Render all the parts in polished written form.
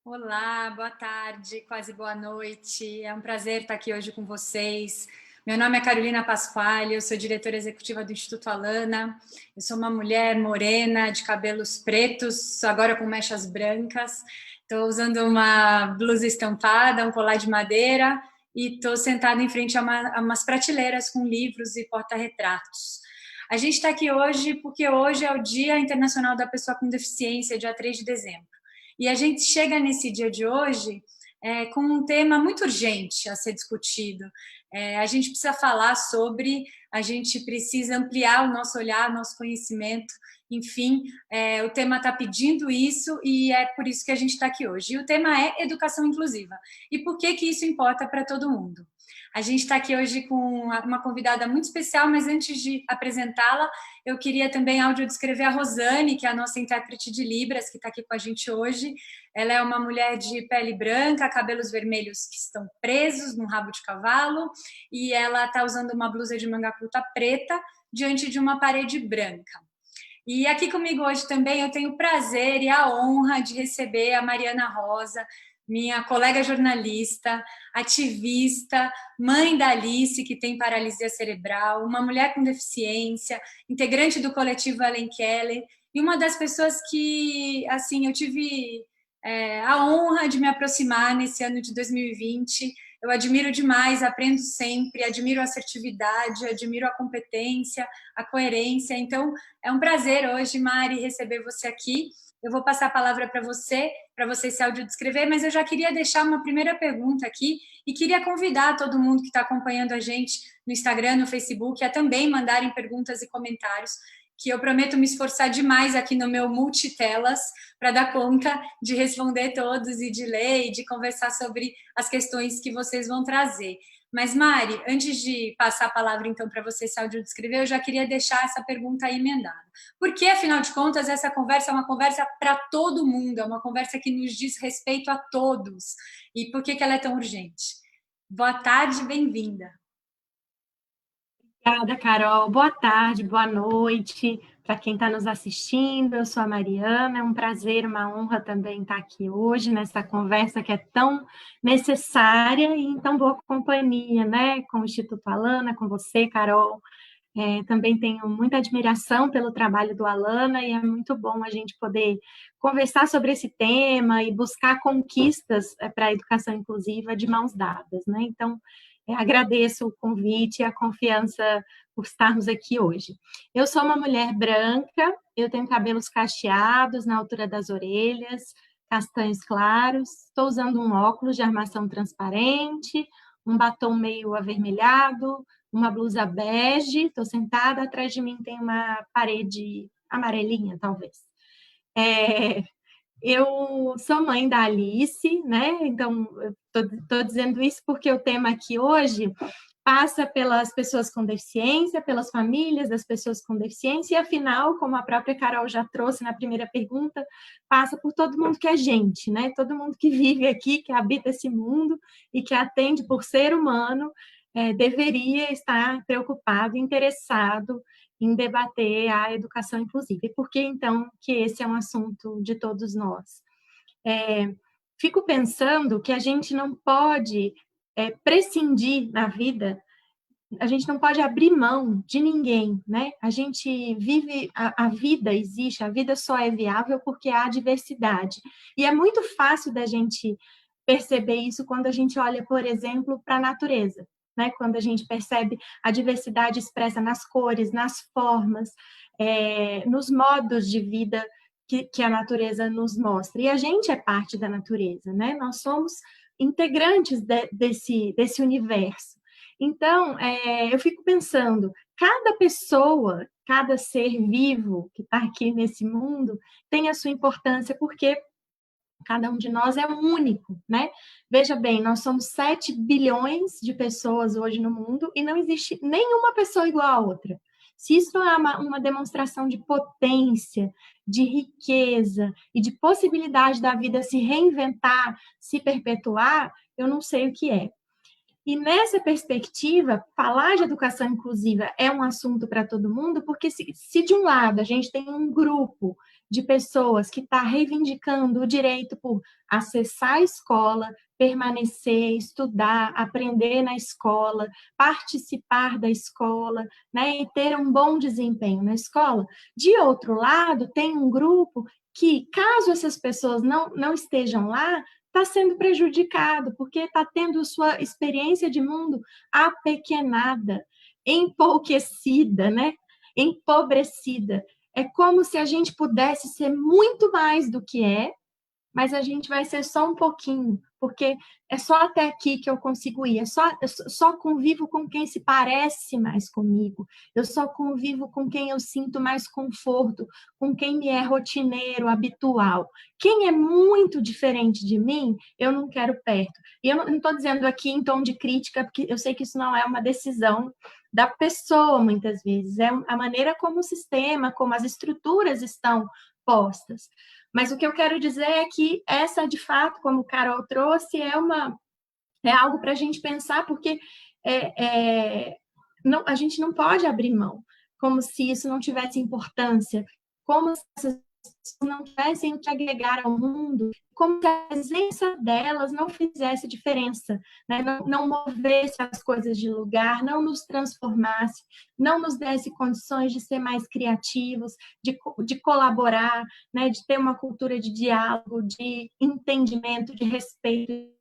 Olá, boa tarde, quase boa noite. É um prazer estar aqui hoje com vocês. Meu nome é Carolina Pasquale, eu sou diretora executiva do Instituto Alana. Eu sou uma mulher morena, de cabelos pretos, agora com mechas brancas. Estou usando uma blusa estampada, um colar de madeira e estou sentada em frente a umas prateleiras com livros e porta-retratos. A gente está aqui hoje porque hoje é o Dia Internacional da Pessoa com Deficiência, dia 3 de dezembro. E a gente chega nesse dia de hoje com um tema muito urgente a ser discutido. A gente precisa falar sobre, a gente precisa ampliar o nosso olhar, nosso conhecimento, enfim, o tema está pedindo isso e é por isso que a gente está aqui hoje. E o tema é educação inclusiva. E por que que isso importa para todo mundo? A gente está aqui hoje com uma convidada muito especial, mas antes de apresentá-la, eu queria também audiodescrever a Rosane, que é a nossa intérprete de Libras, que está aqui com a gente hoje. Ela é uma mulher de pele branca, cabelos vermelhos que estão presos no rabo de cavalo, e ela está usando uma blusa de manga curta preta diante de uma parede branca. E aqui comigo hoje também eu tenho o prazer e a honra de receber a Mariana Rosa, minha colega jornalista, ativista, mãe da Alice, que tem paralisia cerebral, uma mulher com deficiência, integrante do coletivo Ellen Keller, e uma das pessoas que, assim, eu tive a honra de me aproximar nesse ano de 2020. Eu admiro demais, aprendo sempre, admiro a assertividade, admiro a competência, a coerência. Então, é um prazer hoje, Mari, receber você aqui. Eu vou passar a palavra para você se audiodescrever, mas eu já queria deixar uma primeira pergunta aqui e queria convidar todo mundo que está acompanhando a gente no Instagram, no Facebook, a também mandarem perguntas e comentários, que eu prometo me esforçar demais aqui no meu multitelas para dar conta de responder todos e de ler e de conversar sobre as questões que vocês vão trazer. Mas, Mari, antes de passar a palavra, então, para você se audiodescrever, eu já queria deixar essa pergunta aí emendada. Porque, afinal de contas, essa conversa é uma conversa para todo mundo, é uma conversa que nos diz respeito a todos. E por que ela é tão urgente? Boa tarde, bem-vinda. Obrigada, Carol. Boa tarde, boa noite para quem está nos assistindo. Eu sou a Mariana, é um prazer, uma honra também estar aqui hoje nessa conversa que é tão necessária e em tão boa companhia, né? Com o Instituto Alana, com você, Carol. Também tenho muita admiração pelo trabalho do Alana e é muito bom a gente poder conversar sobre esse tema e buscar conquistas para a educação inclusiva de mãos dadas, né? Então, agradeço o convite e a confiança por estarmos aqui hoje. Eu sou uma mulher branca, eu tenho cabelos cacheados na altura das orelhas, castanhos claros, estou usando um óculos de armação transparente, um batom meio avermelhado, uma blusa bege, estou sentada, atrás de mim tem uma parede amarelinha, talvez. Eu sou mãe da Alice, né? Então, estou dizendo isso porque o tema aqui hoje passa pelas pessoas com deficiência, pelas famílias das pessoas com deficiência, e afinal, como a própria Carol já trouxe na primeira pergunta, passa por todo mundo que é gente, né? Todo mundo que vive aqui, que habita esse mundo e que atende por ser humano, deveria estar preocupado, interessado em debater a educação inclusiva. E por que, então, que esse é um assunto de todos nós? Fico pensando que a gente não pode prescindir na vida, a gente não pode abrir mão de ninguém, né? A gente vive, a vida existe, a vida só é viável porque há diversidade. E é muito fácil da gente perceber isso quando a gente olha, por exemplo, para a natureza, né? Quando a gente percebe a diversidade expressa nas cores, nas formas, nos modos de vida que a natureza nos mostra. E a gente é parte da natureza, né? Nós somos integrantes desse universo. Então, eu fico pensando, cada pessoa, cada ser vivo que está aqui nesse mundo tem a sua importância, porque cada um de nós é único, né? Veja bem, nós somos 7 bilhões de pessoas hoje no mundo e não existe nenhuma pessoa igual a outra. Se isso é uma demonstração de potência, de riqueza e de possibilidade da vida se reinventar, se perpetuar, eu não sei o que é. E nessa perspectiva, falar de educação inclusiva é um assunto para todo mundo, porque se de um lado a gente tem um grupo de pessoas que está reivindicando o direito por acessar a escola, permanecer, estudar, aprender na escola, participar da escola, né, e ter um bom desempenho na escola. De outro lado, tem um grupo que, caso essas pessoas não estejam lá, está sendo prejudicado, porque está tendo sua experiência de mundo apequenada, empouquecida, né? Empobrecida. É como se a gente pudesse ser muito mais do que é, mas a gente vai ser só um pouquinho, porque é só até aqui que eu consigo ir, eu só convivo com quem se parece mais comigo, eu só convivo com quem eu sinto mais conforto, com quem me é rotineiro, habitual. Quem é muito diferente de mim, eu não quero perto. E eu não estou dizendo aqui em tom de crítica, porque eu sei que isso não é uma decisão da pessoa, muitas vezes, é a maneira como o sistema, como as estruturas estão postas. Mas o que eu quero dizer é que essa, de fato, como o Carol trouxe, é algo para a gente pensar, porque a gente não pode abrir mão, como se isso não tivesse importância, como se essas pessoas não tivessem o que agregar ao mundo, como se a presença delas não fizesse diferença, né? Não movesse as coisas de lugar, não nos transformasse, não nos desse condições de ser mais criativos, de colaborar, né? De ter uma cultura de diálogo, de entendimento, de respeito.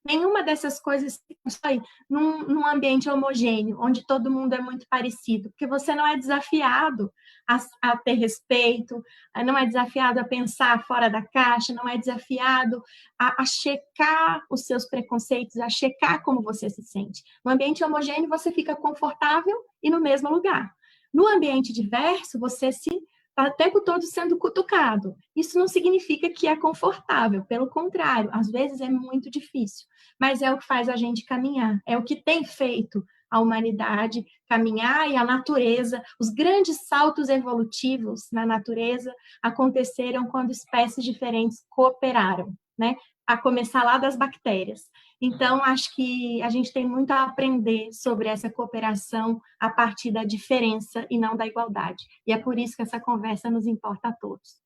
Nenhuma dessas coisas se constrói num ambiente homogêneo, onde todo mundo é muito parecido, porque você não é desafiado a ter respeito, não é desafiado a pensar fora da caixa, não é desafiado a checar os seus preconceitos, a checar como você se sente. No ambiente homogêneo, você fica confortável e no mesmo lugar. No ambiente diverso, você está o tempo todo sendo cutucado. Isso não significa que é confortável, pelo contrário, às vezes é muito difícil, mas é o que faz a gente caminhar, é o que tem feito a humanidade caminhar e a natureza. Os grandes saltos evolutivos na natureza aconteceram quando espécies diferentes cooperaram, né? A começar lá das bactérias. Então, acho que a gente tem muito a aprender sobre essa cooperação a partir da diferença e não da igualdade. E é por isso que essa conversa nos importa a todos.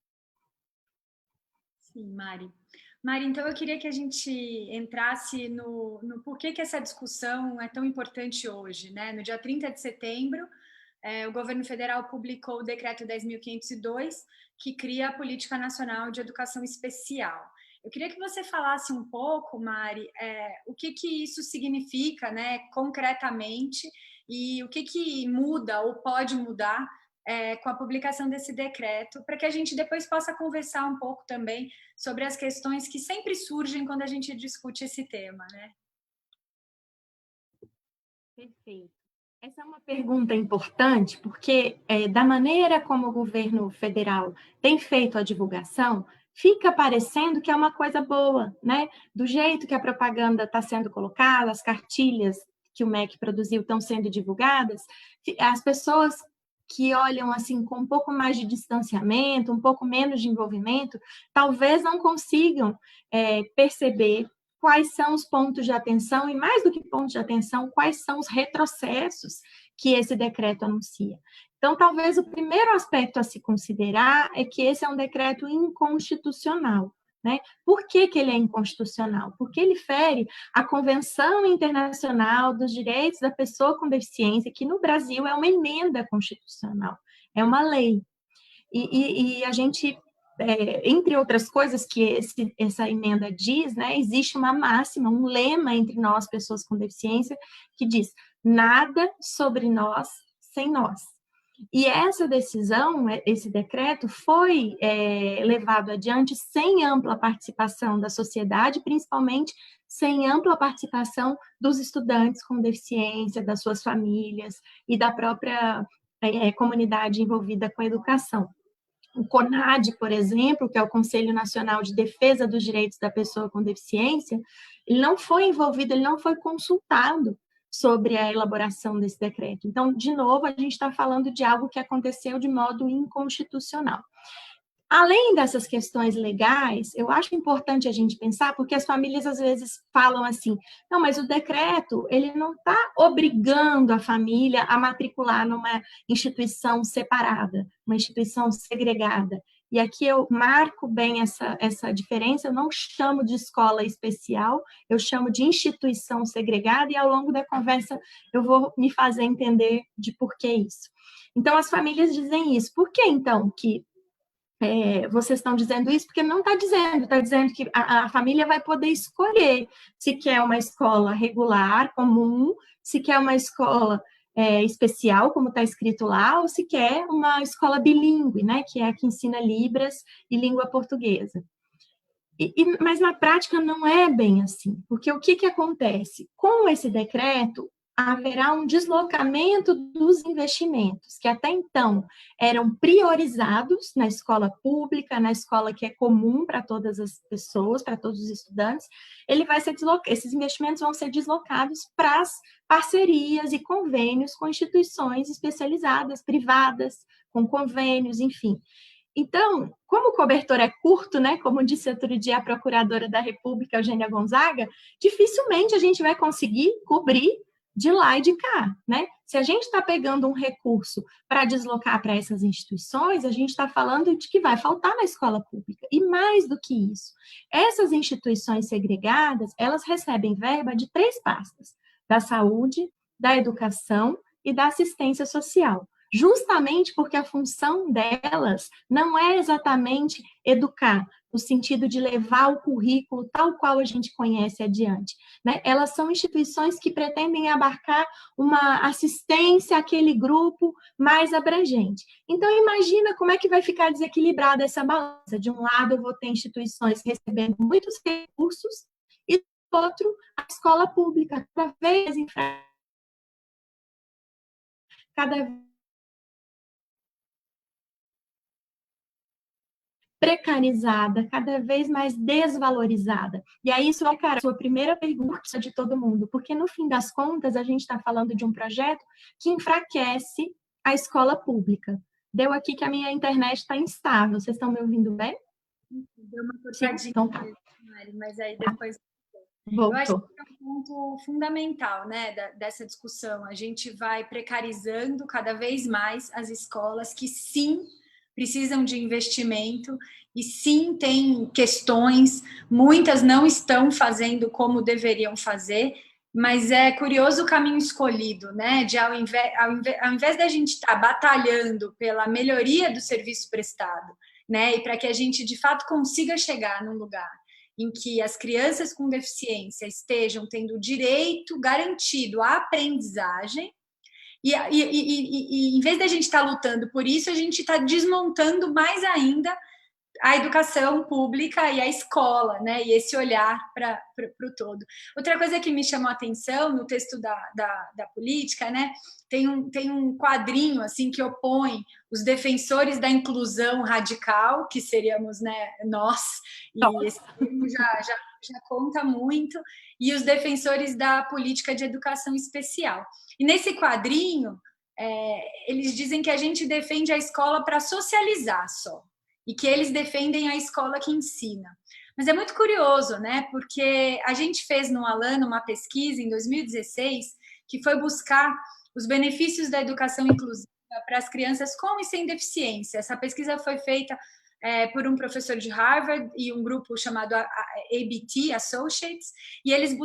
Sim, Mari. Mari, então eu queria que a gente entrasse no porquê que essa discussão é tão importante hoje, né? No dia 30 de setembro, o governo federal publicou o decreto 10.502, que cria a Política Nacional de Educação Especial. Eu queria que você falasse um pouco, Mari, o que isso significa, né, concretamente, e o que muda ou pode mudar com a publicação desse decreto, para que a gente depois possa conversar um pouco também sobre as questões que sempre surgem quando a gente discute esse tema, né? Perfeito. Essa é uma pergunta importante, porque da maneira como o governo federal tem feito a divulgação, fica parecendo que é uma coisa boa, né? Do jeito que a propaganda está sendo colocada, as cartilhas que o MEC produziu estão sendo divulgadas, as pessoas que olham assim com um pouco mais de distanciamento, um pouco menos de envolvimento, talvez não consigam perceber quais são os pontos de atenção e, mais do que pontos de atenção, quais são os retrocessos que esse decreto anuncia. Então, talvez o primeiro aspecto a se considerar é que esse é um decreto inconstitucional. Né? Por que ele é inconstitucional? Porque ele fere a Convenção Internacional dos Direitos da Pessoa com Deficiência, que no Brasil é uma emenda constitucional, é uma lei. E a gente, entre outras coisas que essa emenda diz, né, existe uma máxima, um lema entre nós, pessoas com deficiência, que diz: nada sobre nós sem nós. E essa decisão, esse decreto, foi levado adiante sem ampla participação da sociedade, principalmente sem ampla participação dos estudantes com deficiência, das suas famílias e da própria comunidade envolvida com a educação. O CONAD, por exemplo, que é o Conselho Nacional de Defesa dos Direitos da Pessoa com Deficiência, ele não foi envolvido, ele não foi consultado sobre a elaboração desse decreto. Então, de novo, a gente está falando de algo que aconteceu de modo inconstitucional. Além dessas questões legais, eu acho importante a gente pensar, porque as famílias às vezes falam assim, não, mas o decreto, ele não está obrigando a família a matricular numa instituição separada, uma instituição segregada. E aqui eu marco bem essa diferença, eu não chamo de escola especial, eu chamo de instituição segregada, e ao longo da conversa eu vou me fazer entender de por que isso. Então, as famílias dizem isso. Por que, então, que vocês estão dizendo isso? Porque não está dizendo que a família vai poder escolher se quer uma escola regular, comum, se quer uma escola especial, como está escrito lá, ou se quer uma escola bilíngue, né, que é a que ensina Libras e língua portuguesa. Mas na prática não é bem assim, porque o que acontece? Com esse decreto, haverá um deslocamento dos investimentos, que até então eram priorizados na escola pública, na escola que é comum para todas as pessoas, para todos os estudantes, esses investimentos vão ser deslocados para as parcerias e convênios com instituições especializadas, privadas, com convênios, enfim. Então, como o cobertor é curto, né, como disse outro dia a procuradora da República, Eugênia Gonzaga, dificilmente a gente vai conseguir cobrir de lá e de cá, né? Se a gente está pegando um recurso para deslocar para essas instituições, a gente está falando de que vai faltar na escola pública. E mais do que isso, essas instituições segregadas, elas recebem verba de 3 pastas, da saúde, da educação e da assistência social, justamente porque a função delas não é exatamente educar, no sentido de levar o currículo tal qual a gente conhece adiante, né? Elas são instituições que pretendem abarcar uma assistência àquele grupo mais abrangente. Então, imagina como é que vai ficar desequilibrada essa balança. De um lado, eu vou ter instituições recebendo muitos recursos e, do outro, a escola pública, cada precarizada, cada vez mais desvalorizada. E aí isso é, cara, a sua primeira pergunta de todo mundo, porque no fim das contas a gente está falando de um projeto que enfraquece a escola pública. Deu aqui que a minha internet está instável. Vocês estão me ouvindo bem? Deu uma Sim, cortadinha, então tá. Mari, mas aí depois... Voltou. Eu acho que é um ponto fundamental, né, dessa discussão. A gente vai precarizando cada vez mais as escolas que sim precisam de investimento e sim tem questões, muitas não estão fazendo como deveriam fazer, mas é curioso o caminho escolhido, né? De ao invés da gente estar batalhando pela melhoria do serviço prestado, né? E para que a gente de fato consiga chegar num lugar em que as crianças com deficiência estejam tendo o direito garantido à aprendizagem, e em vez da gente estar lutando por isso, a gente está desmontando mais ainda a educação pública e a escola, né? E esse olhar para o todo. Outra coisa que me chamou a atenção no texto da política, né? Tem um quadrinho assim que opõe os defensores da inclusão radical, que seríamos, né, nós, e esse termo já conta muito, e os defensores da política de educação especial. E nesse quadrinho, eles dizem que a gente defende a escola para socializar só, e que eles defendem a escola que ensina. Mas é muito curioso, né? Porque a gente fez no Alano uma pesquisa em 2016 que foi buscar os benefícios da educação inclusiva para as crianças com e sem deficiência. Essa pesquisa foi feita por um professor de Harvard e um grupo chamado ABT Associates, e eles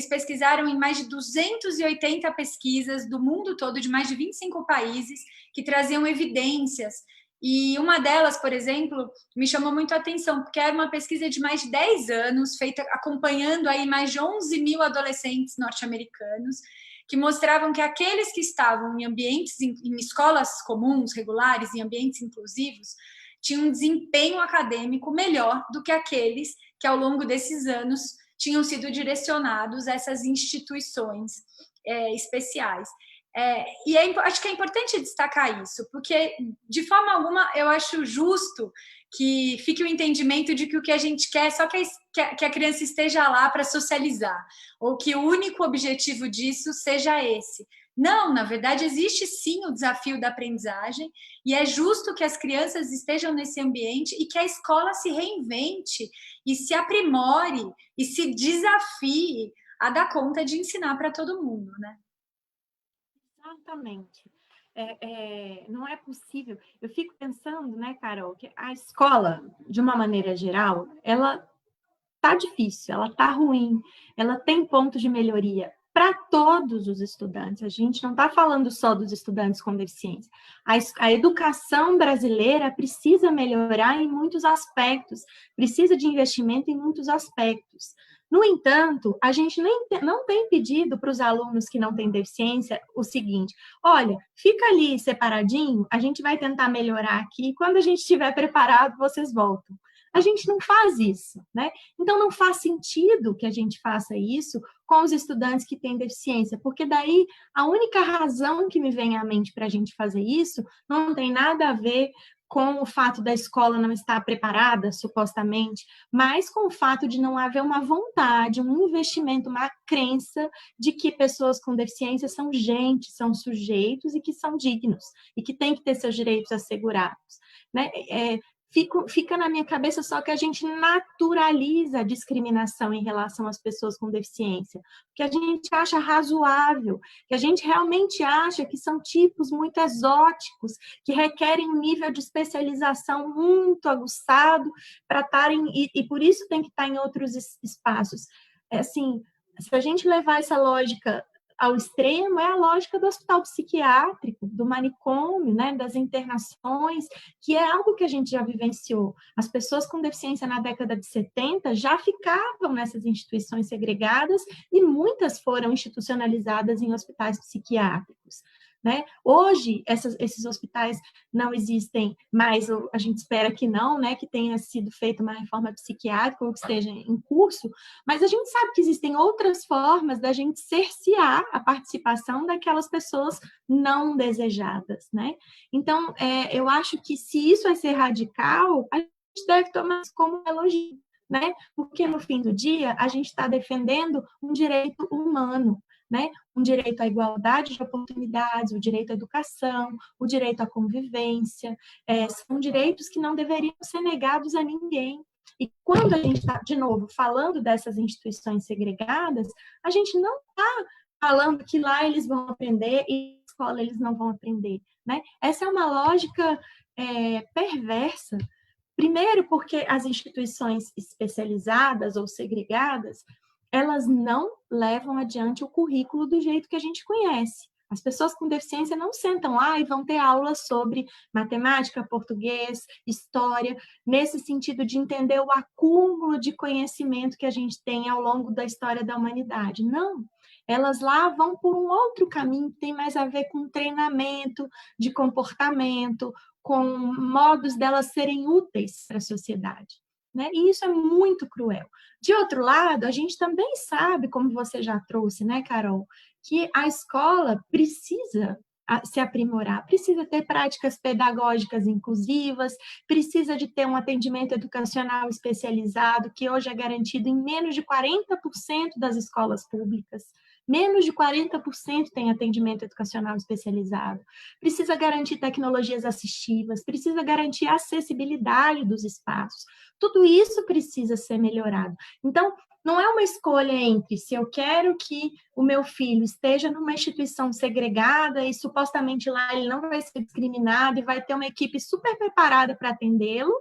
pesquisaram em mais de 280 pesquisas do mundo todo, de mais de 25 países, que traziam evidências. E uma delas, por exemplo, me chamou muito a atenção, porque era uma pesquisa de mais de 10 anos, feita acompanhando aí mais de 11 mil adolescentes norte-americanos, que mostravam que aqueles que estavam em ambientes, em escolas comuns, regulares, em ambientes inclusivos, tinham um desempenho acadêmico melhor do que aqueles que, ao longo desses anos, tinham sido direcionados a essas instituições especiais. Acho que é importante destacar isso, porque, de forma alguma, eu acho justo que fique o entendimento de que o que a gente quer é só que a criança esteja lá para socializar, ou que o único objetivo disso seja esse. Não, na verdade, existe sim o desafio da aprendizagem, e é justo que as crianças estejam nesse ambiente e que a escola se reinvente e se aprimore e se desafie a dar conta de ensinar para todo mundo, né? Exatamente. Não é possível. Eu fico pensando, né, Carol, que a escola, de uma maneira geral, ela tá difícil, ela tá ruim, ela tem pontos de melhoria para todos os estudantes. A gente não está falando só dos estudantes com deficiência. A educação brasileira precisa melhorar em muitos aspectos, precisa de investimento em muitos aspectos. No entanto, a gente não tem pedido para os alunos que não têm deficiência o seguinte: olha, fica ali separadinho, a gente vai tentar melhorar aqui, quando a gente estiver preparado, vocês voltam. A gente não faz isso, né? Então, não faz sentido que a gente faça isso com os estudantes que têm deficiência, porque daí a única razão que me vem à mente para a gente fazer isso não tem nada a ver com o fato da escola não estar preparada, supostamente, mas com o fato de não haver uma vontade, um investimento, uma crença de que pessoas com deficiência são gente, são sujeitos e que são dignos, e que têm que ter seus direitos assegurados. Né? Fica na minha cabeça só que a gente naturaliza a discriminação em relação às pessoas com deficiência, que a gente acha razoável, que a gente realmente acha que são tipos muito exóticos, que requerem um nível de especialização muito aguçado para estarem, e por isso tem que estar em outros espaços. Assim, se a gente levar essa lógica ao extremo, é a lógica do hospital psiquiátrico, do manicômio, né, das internações, que é algo que a gente já vivenciou. As pessoas com deficiência na década de 70 já ficavam nessas instituições segregadas e muitas foram institucionalizadas em hospitais psiquiátricos. Né? Hoje, esses hospitais não existem mais, a gente espera que não, né, que tenha sido feita uma reforma psiquiátrica ou que esteja em curso, mas a gente sabe que existem outras formas da gente cercear a participação daquelas pessoas não desejadas. Né? Então, eu acho que se isso vai ser radical, a gente deve tomar isso como um elogio. Né? Porque no fim do dia a gente está defendendo um direito humano, né? Um direito à igualdade de oportunidades, o direito à educação, o direito à convivência, são direitos que não deveriam ser negados a ninguém. E quando a gente está, de novo, falando dessas instituições segregadas, a gente não está falando que lá eles vão aprender e na escola eles não vão aprender. Né? Essa é uma lógica perversa. Primeiro, porque as instituições especializadas ou segregadas, elas não levam adiante o currículo do jeito que a gente conhece. As pessoas com deficiência não sentam lá e vão ter aulas sobre matemática, português, história, nesse sentido de entender o acúmulo de conhecimento que a gente tem ao longo da história da humanidade. Não. Elas lá vão por um outro caminho que tem mais a ver com treinamento de comportamento, com modos delas serem úteis para a sociedade. Né? E isso é muito cruel. De outro lado, a gente também sabe, como você já trouxe, né, Carol, que a escola precisa se aprimorar, precisa ter práticas pedagógicas inclusivas, precisa de ter um atendimento educacional especializado, que hoje é garantido em menos de 40% das escolas públicas. Menos de 40% tem atendimento educacional especializado. Precisa garantir tecnologias assistivas, precisa garantir a acessibilidade dos espaços. Tudo isso precisa ser melhorado. Então, não é uma escolha entre se eu quero que o meu filho esteja numa instituição segregada e supostamente lá ele não vai ser discriminado e vai ter uma equipe super preparada para atendê-lo,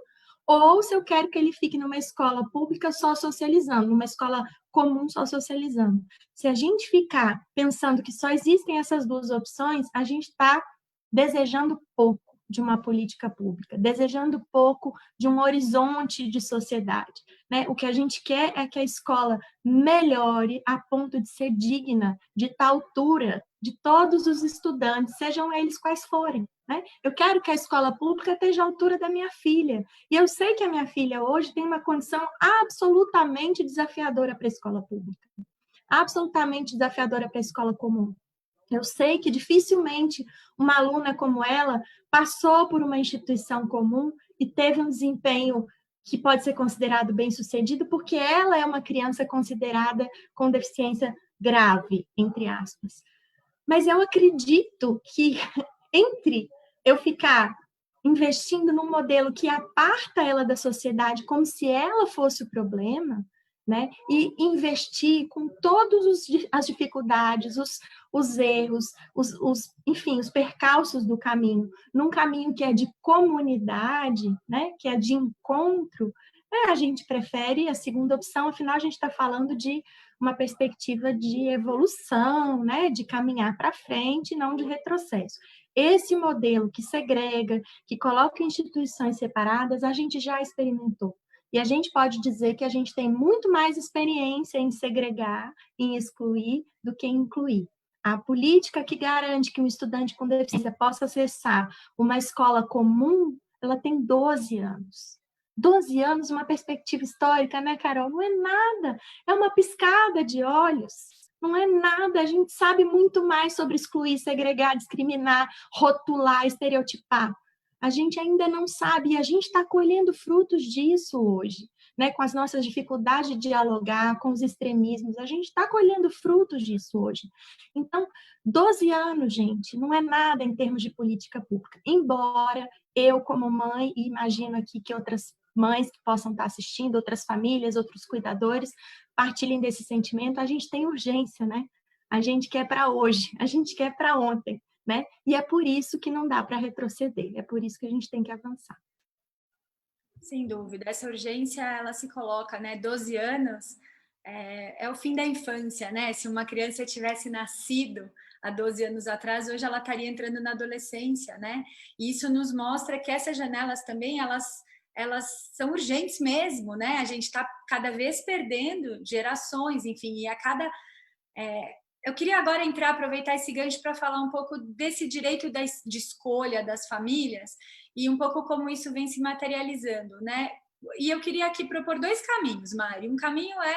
ou se eu quero que ele fique numa escola pública só socializando, numa escola comum só socializando. Se a gente ficar pensando que só existem essas duas opções, a gente está desejando pouco de uma política pública, desejando pouco de um horizonte de sociedade. Né? O que a gente quer é que a escola melhore a ponto de ser digna, de tal altura de todos os estudantes, sejam eles quais forem. Né? Eu quero que a escola pública esteja à altura da minha filha. E eu sei que a minha filha hoje tem uma condição absolutamente desafiadora para a escola pública, absolutamente desafiadora para a escola comum. Eu sei que dificilmente uma aluna como ela passou por uma instituição comum e teve um desempenho que pode ser considerado bem-sucedido, porque ela é uma criança considerada com deficiência grave, entre aspas. Mas eu acredito que entre eu ficar investindo num modelo que aparta ela da sociedade como se ela fosse o problema, né? E investir com todas as dificuldades, os erros, enfim, os percalços do caminho, num caminho que é de comunidade, né? Que é de encontro, a gente prefere a segunda opção, afinal a gente está falando de uma perspectiva de evolução, né? De caminhar para frente, não de retrocesso. Esse modelo que segrega, que coloca instituições separadas, a gente já experimentou. E a gente pode dizer que a gente tem muito mais experiência em segregar, em excluir, do que incluir. A política que garante que um estudante com deficiência possa acessar uma escola comum, ela tem 12 anos. 12 anos, uma perspectiva histórica, né, Carol? Não é nada, é uma piscada de olhos. Não é nada, a gente sabe muito mais sobre excluir, segregar, discriminar, rotular, estereotipar. A gente ainda não sabe e a gente está colhendo frutos disso hoje, né? Com as nossas dificuldades de dialogar, com os extremismos, a gente está colhendo frutos disso hoje. Então, 12 anos, gente, não é nada em termos de política pública. Embora eu, como mãe, e imagino aqui que outras mães que possam estar assistindo, outras famílias, outros cuidadores, partilhem desse sentimento, a gente tem urgência, né? A gente quer para hoje, a gente quer para ontem, né? E é por isso que não dá para retroceder, é por isso que a gente tem que avançar. Sem dúvida, essa urgência, ela se coloca, né? 12 anos é o fim da infância, né? Se uma criança tivesse nascido há 12 anos atrás, hoje ela estaria entrando na adolescência, né? E isso nos mostra que essas janelas também, elas são urgentes mesmo, né? A gente está cada vez perdendo gerações, enfim, e a cada eu queria agora aproveitar esse gancho para falar um pouco desse direito de escolha das famílias e um pouco como isso vem se materializando, né? E eu queria aqui propor dois caminhos, Mari. Um caminho é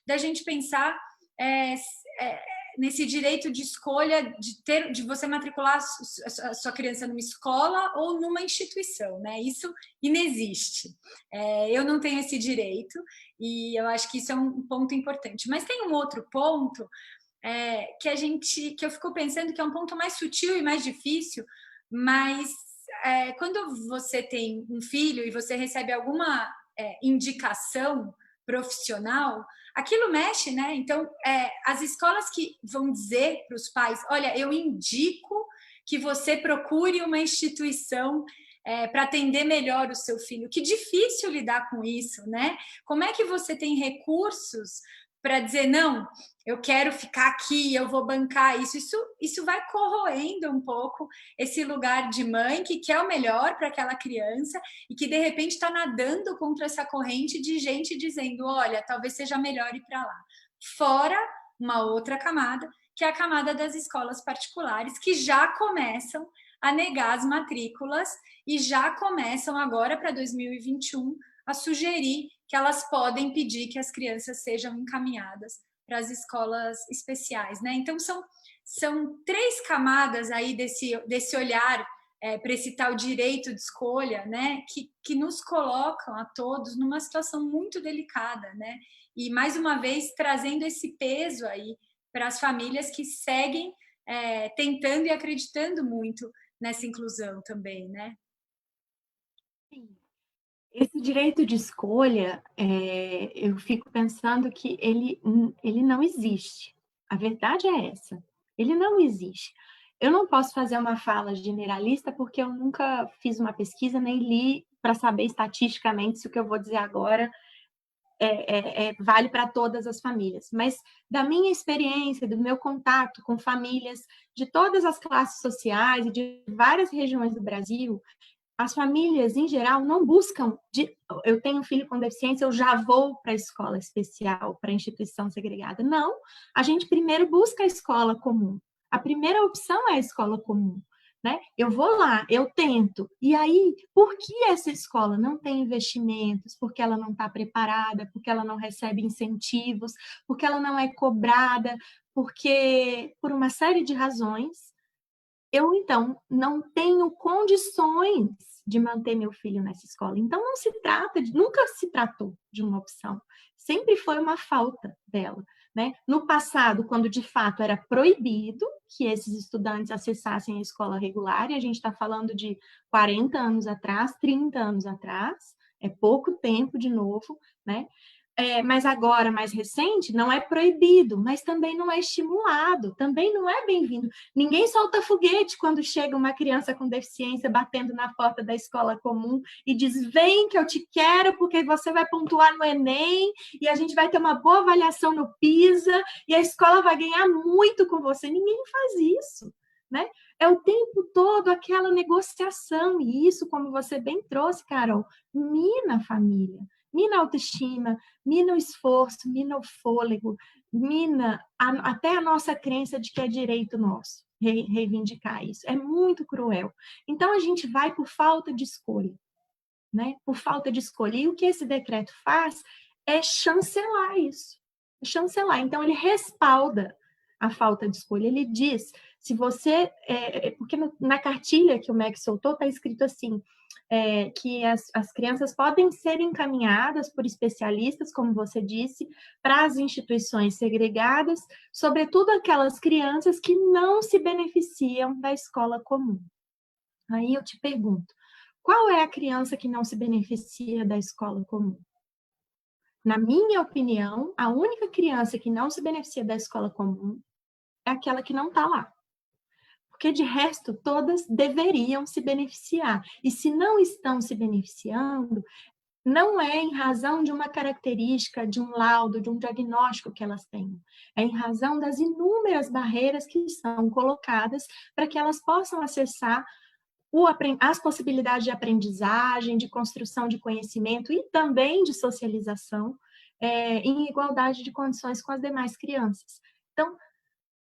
da gente pensar nesse direito de escolha de você matricular a sua criança numa escola ou numa instituição, né? Isso inexiste. Eu não tenho esse direito e eu acho que isso é um ponto importante. Mas tem um outro ponto que eu fico pensando que é um ponto mais sutil e mais difícil, mas quando você tem um filho e você recebe alguma indicação profissional, aquilo mexe, né? Então, as escolas que vão dizer para os pais, olha, eu indico que você procure uma instituição para atender melhor o seu filho. Que difícil lidar com isso, né? Como é que você tem recursos para dizer, não, eu quero ficar aqui, eu vou bancar isso. Isso vai corroendo um pouco esse lugar de mãe que quer o melhor para aquela criança e que, de repente, está nadando contra essa corrente de gente dizendo, olha, talvez seja melhor ir para lá. Fora uma outra camada, que é a camada das escolas particulares, que já começam a negar as matrículas e já começam agora, para 2021, a sugerir que elas podem pedir que as crianças sejam encaminhadas para as escolas especiais, né? Então, são três camadas aí desse olhar para esse tal direito de escolha, né? Que nos colocam a todos numa situação muito delicada, né? E, mais uma vez, trazendo esse peso aí para as famílias que seguem tentando e acreditando muito nessa inclusão também, né? Sim. Esse direito de escolha, eu fico pensando que ele não existe. A verdade é essa. Ele não existe. Eu não posso fazer uma fala generalista porque eu nunca fiz uma pesquisa nem li para saber estatisticamente se o que eu vou dizer agora vale para todas as famílias. Mas da minha experiência, do meu contato com famílias de todas as classes sociais e de várias regiões do Brasil, as famílias, em geral, não buscam, eu tenho um filho com deficiência, eu já vou para a escola especial, para a instituição segregada. Não, a gente primeiro busca a escola comum. A primeira opção é a escola comum, né? Eu vou lá, eu tento. E aí, por que essa escola não tem investimentos? Porque ela não está preparada, porque ela não recebe incentivos, porque ela não é cobrada, porque, por uma série de razões, eu, então, não tenho condições de manter meu filho nessa escola. Então, não se trata nunca se tratou de uma opção. sempre foi uma falta dela, né? No passado, quando de fato era proibido que esses estudantes acessassem a escola regular, e a gente está falando de 40 anos atrás, 30 anos atrás, é pouco tempo de novo, né? Mas agora, mais recente, não é proibido, mas também não é estimulado, também não é bem-vindo. Ninguém solta foguete quando chega uma criança com deficiência batendo na porta da escola comum e diz: vem que eu te quero porque você vai pontuar no Enem e a gente vai ter uma boa avaliação no PISA e a escola vai ganhar muito com você. Ninguém faz isso, né? É o tempo todo aquela negociação, e isso, como você bem trouxe, Carol, mina a família, mina a autoestima, mina o esforço, mina o fôlego, mina até a nossa crença de que é direito nosso reivindicar isso. É muito cruel. Então, a gente vai por falta de escolha, né? Por falta de escolha. E o que esse decreto faz é chancelar isso. Chancelar. Então, ele respalda a falta de escolha. Ele diz, se você... porque na cartilha que o MEC soltou, está escrito assim, que as crianças podem ser encaminhadas por especialistas, como você disse, para as instituições segregadas, sobretudo aquelas crianças que não se beneficiam da escola comum. Aí eu te pergunto, qual é a criança que não se beneficia da escola comum? Na minha opinião, a única criança que não se beneficia da escola comum é aquela que não está lá. Porque, de resto, todas deveriam se beneficiar. E se não estão se beneficiando, não é em razão de uma característica, de um laudo, de um diagnóstico que elas têm. É em razão das inúmeras barreiras que são colocadas para que elas possam acessar as possibilidades de aprendizagem, de construção de conhecimento e também de socialização em igualdade de condições com as demais crianças. Então,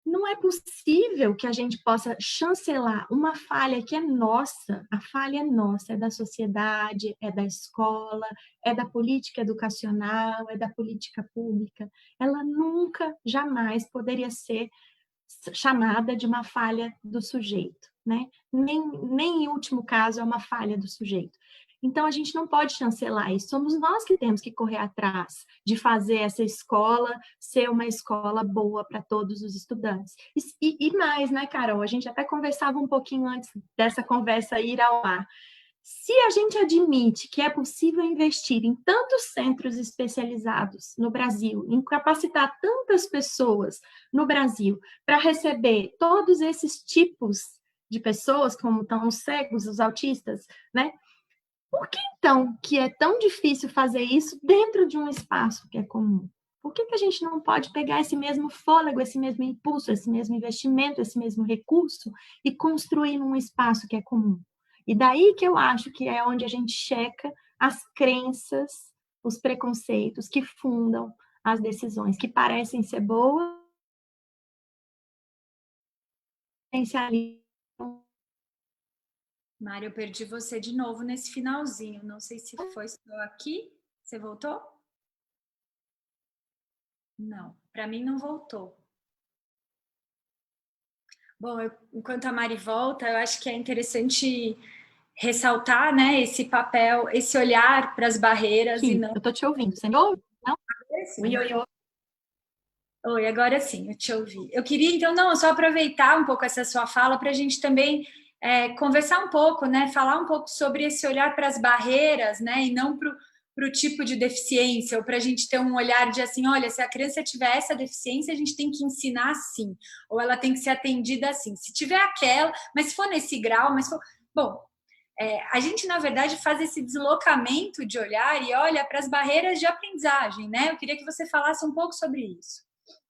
não é possível que a gente possa chancelar uma falha que é nossa, a falha é nossa, é da sociedade, é da escola, é da política educacional, é da política pública. Ela nunca, jamais poderia ser chamada de uma falha do sujeito, né? Nem em último caso é uma falha do sujeito. Então, a gente não pode chancelar isso. Somos nós que temos que correr atrás de fazer essa escola ser uma escola boa para todos os estudantes. E mais, né, Carol? A gente até conversava um pouquinho antes dessa conversa ir ao ar. Se a gente admite que é possível investir em tantos centros especializados no Brasil, em capacitar tantas pessoas no Brasil para receber todos esses tipos de pessoas, como estão os cegos, os autistas, né? Por que, então, que é tão difícil fazer isso dentro de um espaço que é comum? Por que a gente não pode pegar esse mesmo fôlego, esse mesmo impulso, esse mesmo investimento, esse mesmo recurso e construir num espaço que é comum? E daí que eu acho que é onde a gente checa as crenças, os preconceitos que fundam as decisões, que parecem ser boas, potencializam. Mário, eu perdi você de novo nesse finalzinho. Não sei se foi só aqui. Você voltou? Não, para mim não voltou. Bom, enquanto a Mari volta, eu acho que é interessante ressaltar, né, esse papel, esse olhar para as barreiras. Aqui, e não... eu estou te ouvindo. Você me ouve? Não? Oi, oi, oi. Oi, agora sim, eu te ouvi. Eu queria, então, não, só aproveitar um pouco essa sua fala para a gente também conversar um pouco, né, falar um pouco sobre esse olhar para as barreiras, né, e não para o tipo de deficiência, ou para a gente ter um olhar de assim, olha, se a criança tiver essa deficiência, a gente tem que ensinar assim, ou ela tem que ser atendida assim. Se tiver aquela, mas se for nesse grau, mas for... Bom, a gente, na verdade, faz esse deslocamento de olhar e olha para as barreiras de aprendizagem, né? Eu queria que você falasse um pouco sobre isso.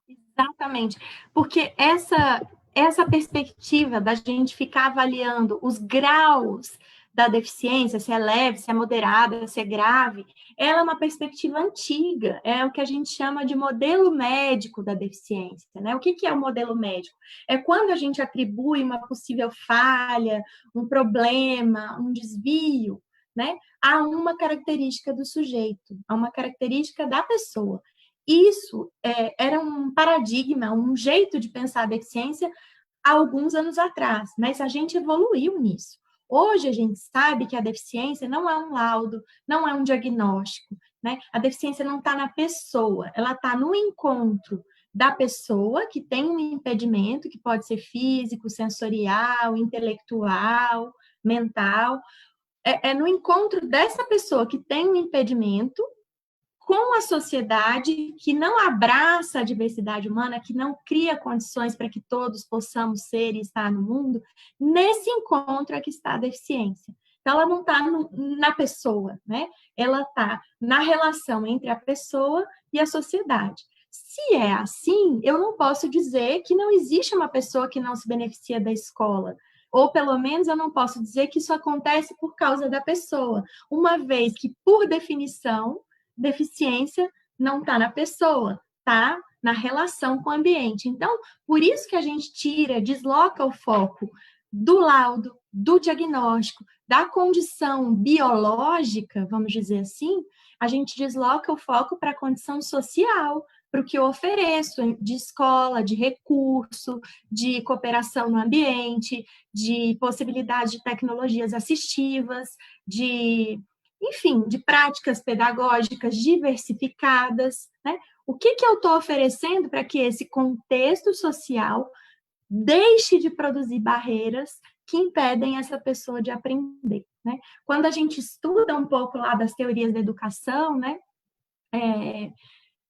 Exatamente, porque essa perspectiva da gente ficar avaliando os graus da deficiência, se é leve, se é moderada, se é grave, ela é uma perspectiva antiga, é o que a gente chama de modelo médico da deficiência, né? O que é o modelo médico? É quando a gente atribui uma possível falha, um problema, um desvio, né, a uma característica do sujeito, a uma característica da pessoa. Isso era um paradigma, um jeito de pensar a deficiência há alguns anos atrás, mas a gente evoluiu nisso. Hoje a gente sabe que a deficiência não é um laudo, não é um diagnóstico, né? A deficiência não está na pessoa, ela está no encontro da pessoa que tem um impedimento, que pode ser físico, sensorial, intelectual, mental, é no encontro dessa pessoa que tem um impedimento com a sociedade que não abraça a diversidade humana, que não cria condições para que todos possamos ser e estar no mundo, nesse encontro é que está a deficiência. Então, ela não está na pessoa, né? Ela está na relação entre a pessoa e a sociedade. Se é assim, eu não posso dizer que não existe uma pessoa que não se beneficia da escola. Ou, pelo menos, eu não posso dizer que isso acontece por causa da pessoa, uma vez que, por definição, deficiência não está na pessoa, está na relação com o ambiente. Então, por isso que a gente desloca o foco do laudo, do diagnóstico, da condição biológica, vamos dizer assim, a gente desloca o foco para a condição social, para o que eu ofereço de escola, de recurso, de cooperação no ambiente, de possibilidade de tecnologias assistivas, enfim, de práticas pedagógicas diversificadas, né? O que eu estou oferecendo para que esse contexto social deixe de produzir barreiras que impedem essa pessoa de aprender, né? Quando a gente estuda um pouco lá das teorias da educação, né?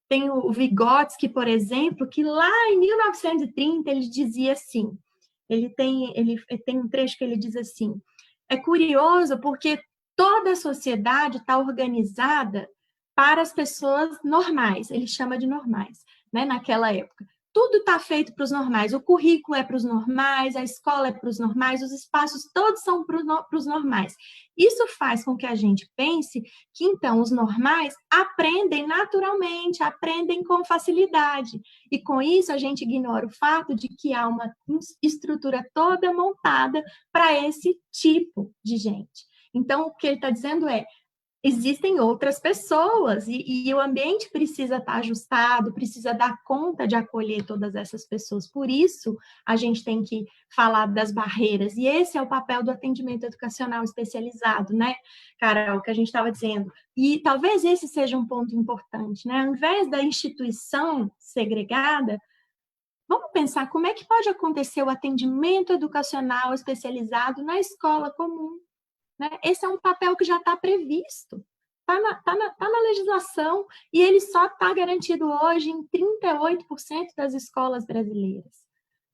Tem o Vygotsky, por exemplo, que lá em 1930 ele dizia assim, ele tem um trecho que ele diz assim, é curioso porque toda a sociedade está organizada para as pessoas normais, ele chama de normais, né, naquela época. Tudo está feito para os normais, o currículo é para os normais, a escola é para os normais, os espaços todos são para os normais. Isso faz com que a gente pense que, então, os normais aprendem naturalmente, aprendem com facilidade. E, com isso, a gente ignora o fato de que há uma estrutura toda montada para esse tipo de gente. Então, o que ele está dizendo é, existem outras pessoas e o ambiente precisa estar ajustado, precisa dar conta de acolher todas essas pessoas. Por isso, a gente tem que falar das barreiras. E esse é o papel do atendimento educacional especializado, né, Carol, o que a gente estava dizendo. E talvez esse seja um ponto importante, né? Ao invés da instituição segregada, vamos pensar como é que pode acontecer o atendimento educacional especializado na escola comum. Né? Esse é um papel que já está previsto, está na legislação, e ele só está garantido hoje em 38% das escolas brasileiras.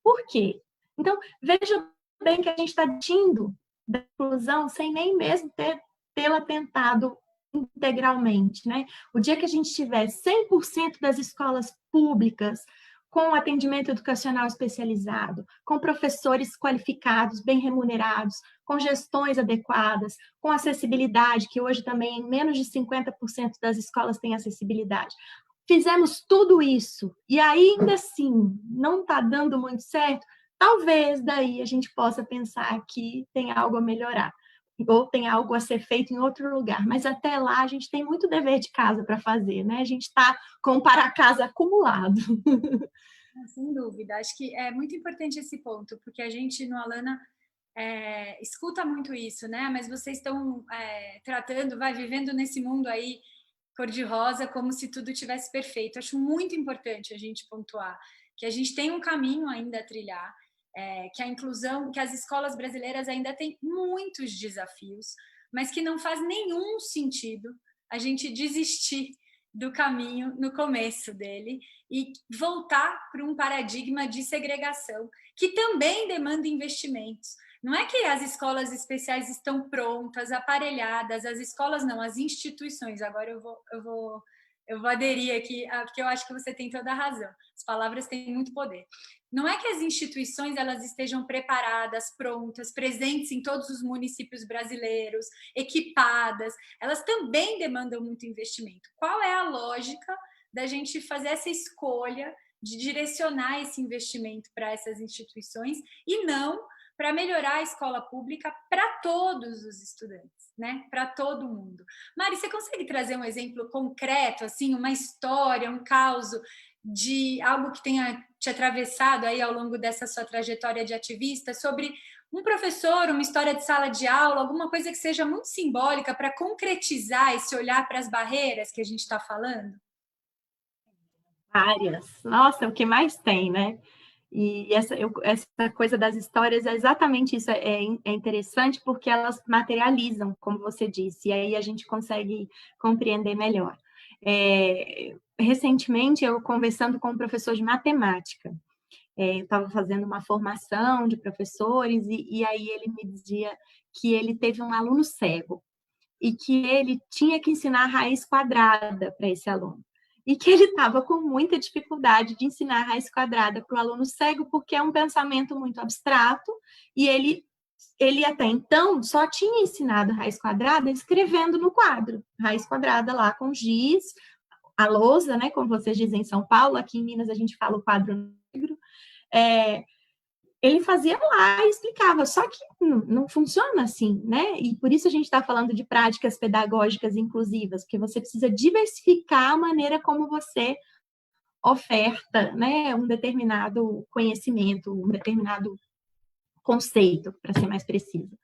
Por quê? Então, veja bem que a gente está discutindo da inclusão sem nem mesmo tê-la tentado integralmente. Né? O dia que a gente tiver 100% das escolas públicas com atendimento educacional especializado, com professores qualificados, bem remunerados, com gestões adequadas, com acessibilidade, que hoje também menos de 50% das escolas têm acessibilidade. Fizemos tudo isso e ainda assim não está dando muito certo, talvez daí a gente possa pensar que tem algo a melhorar ou tem algo a ser feito em outro lugar, mas até lá a gente tem muito dever de casa para fazer, né? A gente está com o para-casa acumulado. Sem dúvida, acho que é muito importante esse ponto, porque a gente no Alana escuta muito isso, né? Mas vocês estão tratando, vivendo nesse mundo aí cor-de-rosa como se tudo tivesse perfeito. Acho muito importante a gente pontuar que a gente tem um caminho ainda a trilhar, que a inclusão, que as escolas brasileiras ainda têm muitos desafios, mas que não faz nenhum sentido a gente desistir do caminho no começo dele e voltar para um paradigma de segregação que também demanda investimentos. Não é que as escolas especiais estão prontas, aparelhadas, as escolas não, as instituições. Agora eu vou aderir aqui, porque eu acho que você tem toda a razão. As palavras têm muito poder. Não é que as instituições elas estejam preparadas, prontas, presentes em todos os municípios brasileiros, equipadas. Elas também demandam muito investimento. Qual é a lógica da gente fazer essa escolha de direcionar esse investimento para essas instituições e não para melhorar a escola pública para todos os estudantes, né? Para todo mundo. Mari, você consegue trazer um exemplo concreto, assim, uma história, um caso de algo que tenha te atravessado aí ao longo dessa sua trajetória de ativista, sobre um professor, uma história de sala de aula, alguma coisa que seja muito simbólica para concretizar esse olhar para as barreiras que a gente está falando? Várias. Nossa, o que mais tem, né? E essa coisa das histórias é exatamente isso, é interessante porque elas materializam, como você disse, e aí a gente consegue compreender melhor. Recentemente, eu conversando com um professor de matemática, eu estava fazendo uma formação de professores, e aí ele me dizia que ele teve um aluno cego, e que ele tinha que ensinar a raiz quadrada para esse aluno. E que ele estava com muita dificuldade de ensinar a raiz quadrada para o aluno cego, porque é um pensamento muito abstrato, e ele até então só tinha ensinado raiz quadrada escrevendo no quadro, raiz quadrada lá com giz, a lousa, né, como vocês dizem em São Paulo, aqui em Minas a gente fala o quadro negro, ele fazia lá e explicava, só que não funciona assim, né? E por isso a gente está falando de práticas pedagógicas inclusivas, porque você precisa diversificar a maneira como você oferta, né, um determinado conhecimento, um determinado conceito, para ser mais preciso.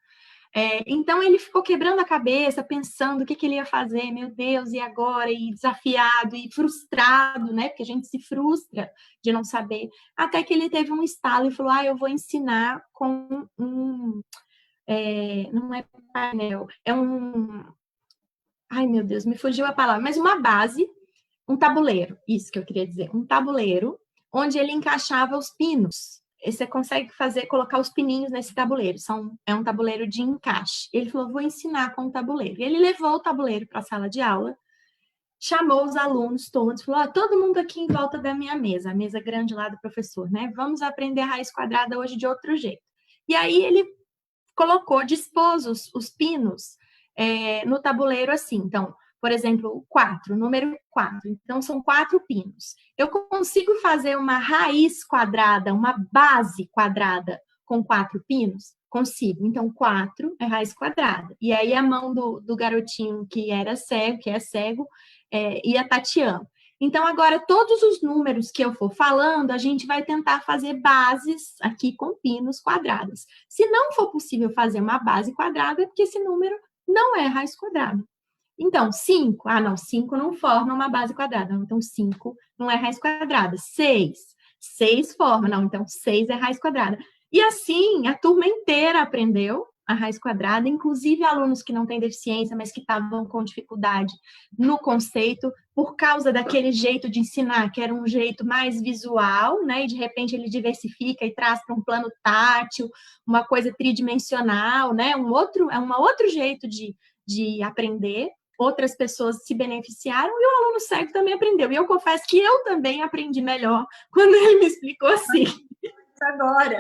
Então, ele ficou quebrando a cabeça, pensando o que ele ia fazer, meu Deus, e agora? E desafiado, e frustrado, né? Porque a gente se frustra de não saber. Até que ele teve um estalo e falou, eu vou ensinar com não é painel, é um... Ai, meu Deus, me fugiu a palavra. Mas uma base, um tabuleiro, isso que eu queria dizer. Um tabuleiro onde ele encaixava os pinos. E você consegue colocar os pininhos nesse tabuleiro. É um tabuleiro de encaixe. Ele falou, vou ensinar com o tabuleiro. Ele levou o tabuleiro para a sala de aula, chamou os alunos todos, falou, todo mundo aqui em volta da minha mesa, a mesa grande lá do professor, né? Vamos aprender a raiz quadrada hoje de outro jeito. E aí ele dispôs os pinos no tabuleiro assim. Então, por exemplo, 4, número 4. Então, são 4 pinos. Eu consigo fazer uma raiz quadrada, uma base quadrada com 4 pinos? Consigo. Então, 4 é raiz quadrada. E aí, a mão do garotinho que era cego, que é cego, ia tateando. Então, agora, todos os números que eu for falando, a gente vai tentar fazer bases aqui com pinos quadrados. Se não for possível fazer uma base quadrada, é porque esse número não é raiz quadrada. Então, 5, não, 5 não forma uma base quadrada. Então, 5 não é raiz quadrada. 6 forma, não, então 6 é raiz quadrada. E assim, a turma inteira aprendeu a raiz quadrada, inclusive alunos que não têm deficiência, mas que estavam com dificuldade no conceito, por causa daquele jeito de ensinar, que era um jeito mais visual, né? E de repente ele diversifica e traz para um plano tátil, uma coisa tridimensional, né? É um outro jeito de aprender. Outras pessoas se beneficiaram e o aluno cego também aprendeu. E eu confesso que eu também aprendi melhor quando ele me explicou assim. Agora.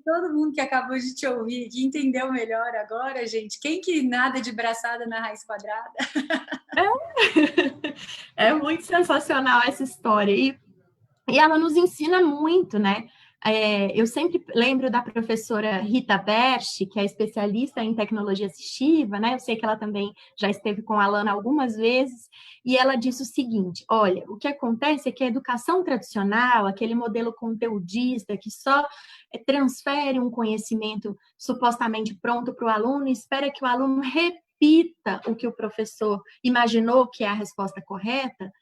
Todo mundo que acabou de te ouvir, que entendeu melhor agora, gente. Quem que nada de braçada na raiz quadrada? É muito sensacional essa história. E ela nos ensina muito, né? Eu sempre lembro da professora Rita Berchi, que é especialista em tecnologia assistiva, né? Eu sei que ela também já esteve com a Alana algumas vezes, e ela disse o seguinte: olha, o que acontece é que a educação tradicional, aquele modelo conteudista que só transfere um conhecimento supostamente pronto para o aluno e espera que o aluno repita o que o professor imaginou que é a resposta correta.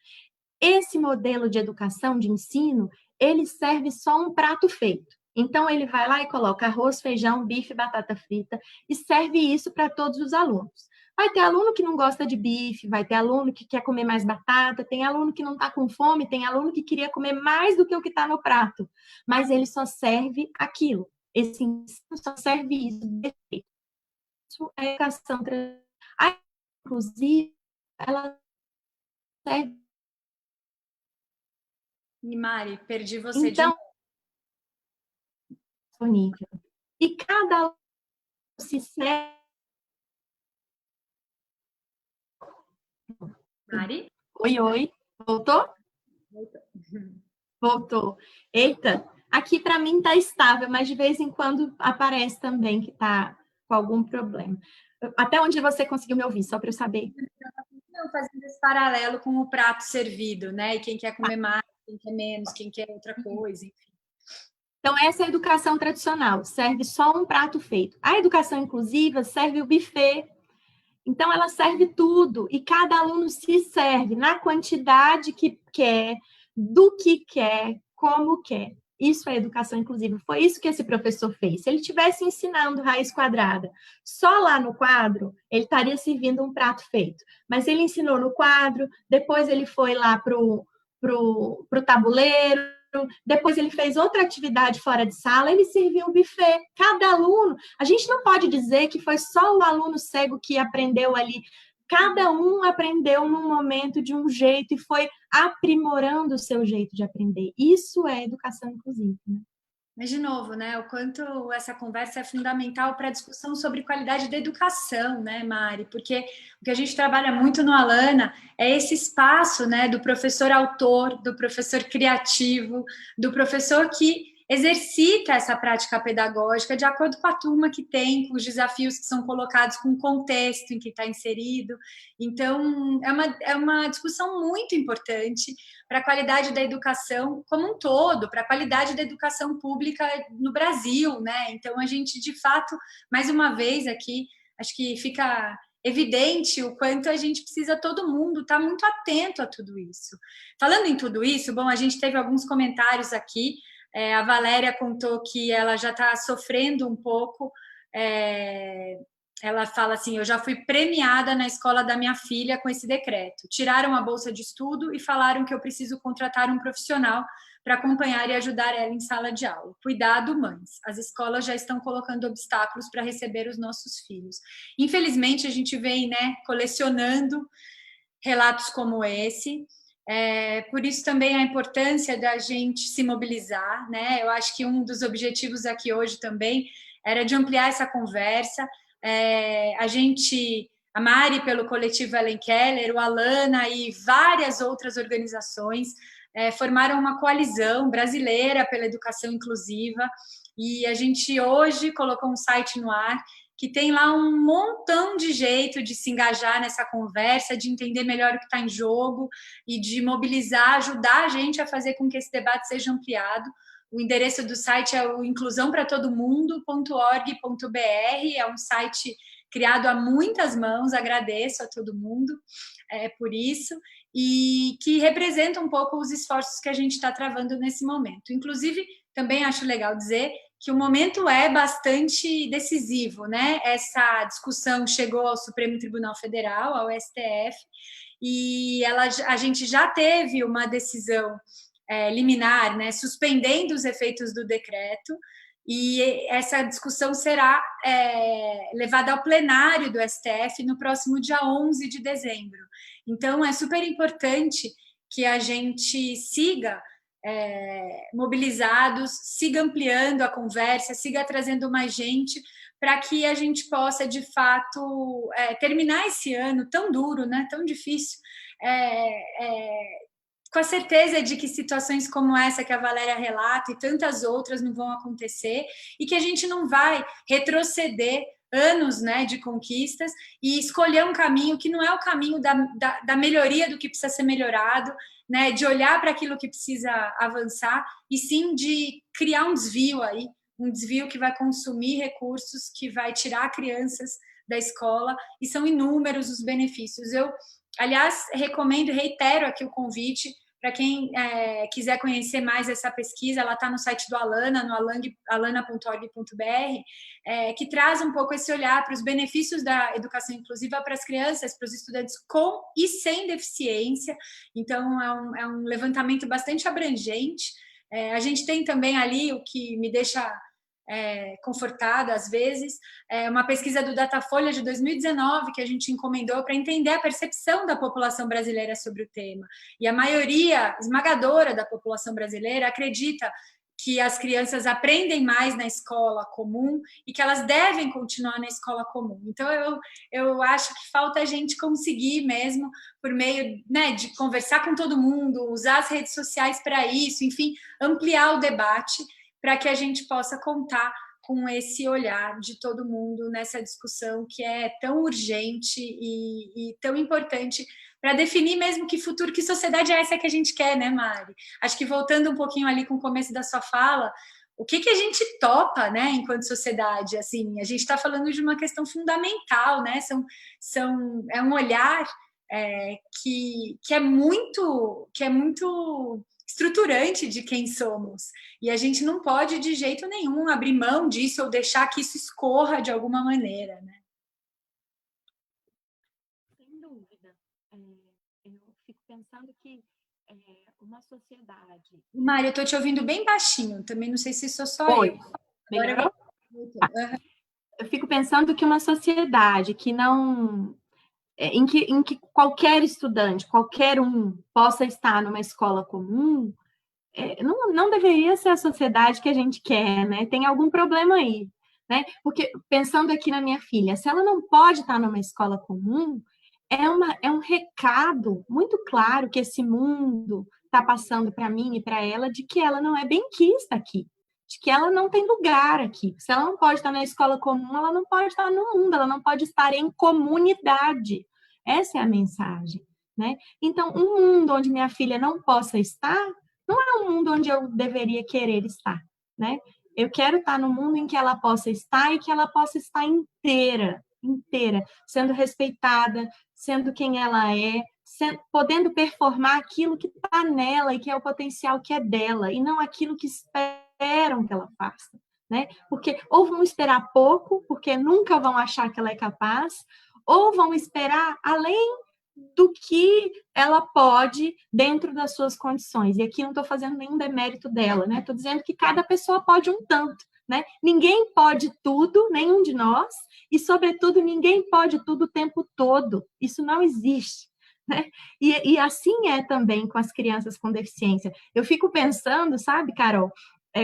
Esse modelo de educação, de ensino, ele serve só um prato feito. Então, ele vai lá e coloca arroz, feijão, bife, batata frita e serve isso para todos os alunos. Vai ter aluno que não gosta de bife, vai ter aluno que quer comer mais batata, tem aluno que não está com fome, tem aluno que queria comer mais do que o que está no prato, mas ele só serve aquilo. Esse ensino só serve isso. Isso é educação. Inclusive, ela serve. E Mari, perdi você de Então, disponível. E cada um se serve. Mari? Oi, oi. Voltou? Voltou. Eita, aqui para mim está estável, mas de vez em quando aparece também que está com algum problema. Até onde você conseguiu me ouvir, só para eu saber? Não, fazendo esse paralelo com o prato servido, né? E quem quer comer mais, quem quer menos, quem quer outra coisa, enfim. Então, essa é a educação tradicional, serve só um prato feito. A educação inclusiva serve o buffet. Então, ela serve tudo e cada aluno se serve na quantidade que quer, do que quer, como quer. Isso é educação inclusiva. Foi isso que esse professor fez. Se ele estivesse ensinando raiz quadrada só lá no quadro, ele estaria servindo um prato feito. Mas ele ensinou no quadro, depois ele foi lá para o tabuleiro, depois ele fez outra atividade fora de sala, ele serviu um buffet. Cada aluno, a gente não pode dizer que foi só o aluno cego que aprendeu ali. Cada um aprendeu num momento de um jeito e foi aprimorando o seu jeito de aprender. Isso é educação inclusiva, né? Mas, de novo, né, o quanto essa conversa é fundamental para a discussão sobre qualidade da educação, né, Mari? Porque o que a gente trabalha muito no Alana é esse espaço, né, do professor autor, do professor criativo, do professor que exercita essa prática pedagógica de acordo com a turma que tem, com os desafios que são colocados, com o contexto em que está inserido. Então, é uma discussão muito importante para a qualidade da educação como um todo, para a qualidade da educação pública no Brasil, né? Então, a gente, de fato, mais uma vez aqui, acho que fica evidente o quanto a gente precisa, todo mundo, estar muito atento a tudo isso. Falando em tudo isso, bom, a gente teve alguns comentários aqui, a Valéria contou que ela já está sofrendo um pouco, ela fala assim, eu já fui premiada na escola da minha filha com esse decreto. Tiraram a bolsa de estudo e falaram que eu preciso contratar um profissional para acompanhar e ajudar ela em sala de aula. Cuidado, mães. As escolas já estão colocando obstáculos para receber os nossos filhos. Infelizmente, a gente vem, né, colecionando relatos como esse. Por isso também a importância da gente se mobilizar, né? Eu acho que um dos objetivos aqui hoje também era de ampliar essa conversa. A Mari pelo coletivo Ellen Keller, o Alana e várias outras organizações formaram uma coalizão brasileira pela educação inclusiva e a gente hoje colocou um site no ar que tem lá um montão de jeito de se engajar nessa conversa, de entender melhor o que está em jogo e de mobilizar, ajudar a gente a fazer com que esse debate seja ampliado. O endereço do site é o inclusãopratodomundo.org.br, é um site criado a muitas mãos, agradeço a todo mundo por isso, e que representa um pouco os esforços que a gente está travando nesse momento. Inclusive, também acho legal dizer que o momento é bastante decisivo, né? Essa discussão chegou ao Supremo Tribunal Federal, ao STF, e a gente já teve uma decisão liminar, né, suspendendo os efeitos do decreto, e essa discussão será levada ao plenário do STF no próximo dia 11 de dezembro. Então, é super importante que a gente siga mobilizados, siga ampliando a conversa, siga trazendo mais gente, para que a gente possa, de fato, terminar esse ano tão duro, né, tão difícil, com a certeza de que situações como essa que a Valéria relata e tantas outras não vão acontecer e que a gente não vai retroceder anos, né, de conquistas e escolher um caminho que não é o caminho da melhoria do que precisa ser melhorado, né, de olhar para aquilo que precisa avançar e sim de criar um desvio aí, um desvio que vai consumir recursos, que vai tirar crianças da escola, e são inúmeros os benefícios. Eu, aliás, recomendo, reitero aqui o convite para quem quiser conhecer mais essa pesquisa, ela está no site do Alana, no alana.org.br, que traz um pouco esse olhar para os benefícios da educação inclusiva para as crianças, para os estudantes com e sem deficiência. Então, é um levantamento bastante abrangente. A gente tem também ali o que me deixa confortada às vezes, uma pesquisa do Datafolha de 2019 que a gente encomendou para entender a percepção da população brasileira sobre o tema. E a maioria esmagadora da população brasileira acredita que as crianças aprendem mais na escola comum e que elas devem continuar na escola comum. Então, eu acho que falta a gente conseguir mesmo, por meio, né, de conversar com todo mundo, usar as redes sociais para isso, enfim, ampliar o debate para que a gente possa contar com esse olhar de todo mundo nessa discussão que é tão urgente e tão importante para definir mesmo que futuro, que sociedade é essa que a gente quer, né, Mari? Acho que voltando um pouquinho ali com o começo da sua fala, o que que a gente topa, né, enquanto sociedade? Assim, a gente está falando de uma questão fundamental, né? É um olhar que é muito estruturante de quem somos. E a gente não pode, de jeito nenhum, abrir mão disso ou deixar que isso escorra de alguma maneira, né? Sem dúvida. Eu fico pensando que uma sociedade... Mari, eu estou te ouvindo bem baixinho, também não sei se sou só Oi, eu. melhorou? Uhum. Eu fico pensando que uma sociedade que não... em que qualquer estudante, qualquer um, possa estar numa escola comum, não deveria ser a sociedade que a gente quer, né? Tem algum problema aí, né? Porque, pensando aqui na minha filha, se ela não pode estar numa escola comum, é um recado muito claro que esse mundo está passando para mim e para ela de que ela não é benquista aqui, de que ela não tem lugar aqui. Se ela não pode estar na escola comum, ela não pode estar no mundo, ela não pode estar em comunidade. Essa é a mensagem, né? Então, um mundo onde minha filha não possa estar, não é um mundo onde eu deveria querer estar, né? Eu quero estar no mundo em que ela possa estar e que ela possa estar inteira, inteira, sendo respeitada, sendo quem ela é, podendo performar aquilo que está nela e que é o potencial que é dela, e não aquilo que esperam que ela faça, né? Porque ou vão esperar pouco, porque nunca vão achar que ela é capaz, ou vão esperar além do que ela pode dentro das suas condições. E aqui não estou fazendo nenhum demérito dela, né? Estou dizendo que cada pessoa pode um tanto, né? Ninguém pode tudo, nenhum de nós, e, sobretudo, ninguém pode tudo o tempo todo. Isso não existe. Né? E assim é também com as crianças com deficiência. Eu fico pensando, sabe, Carol,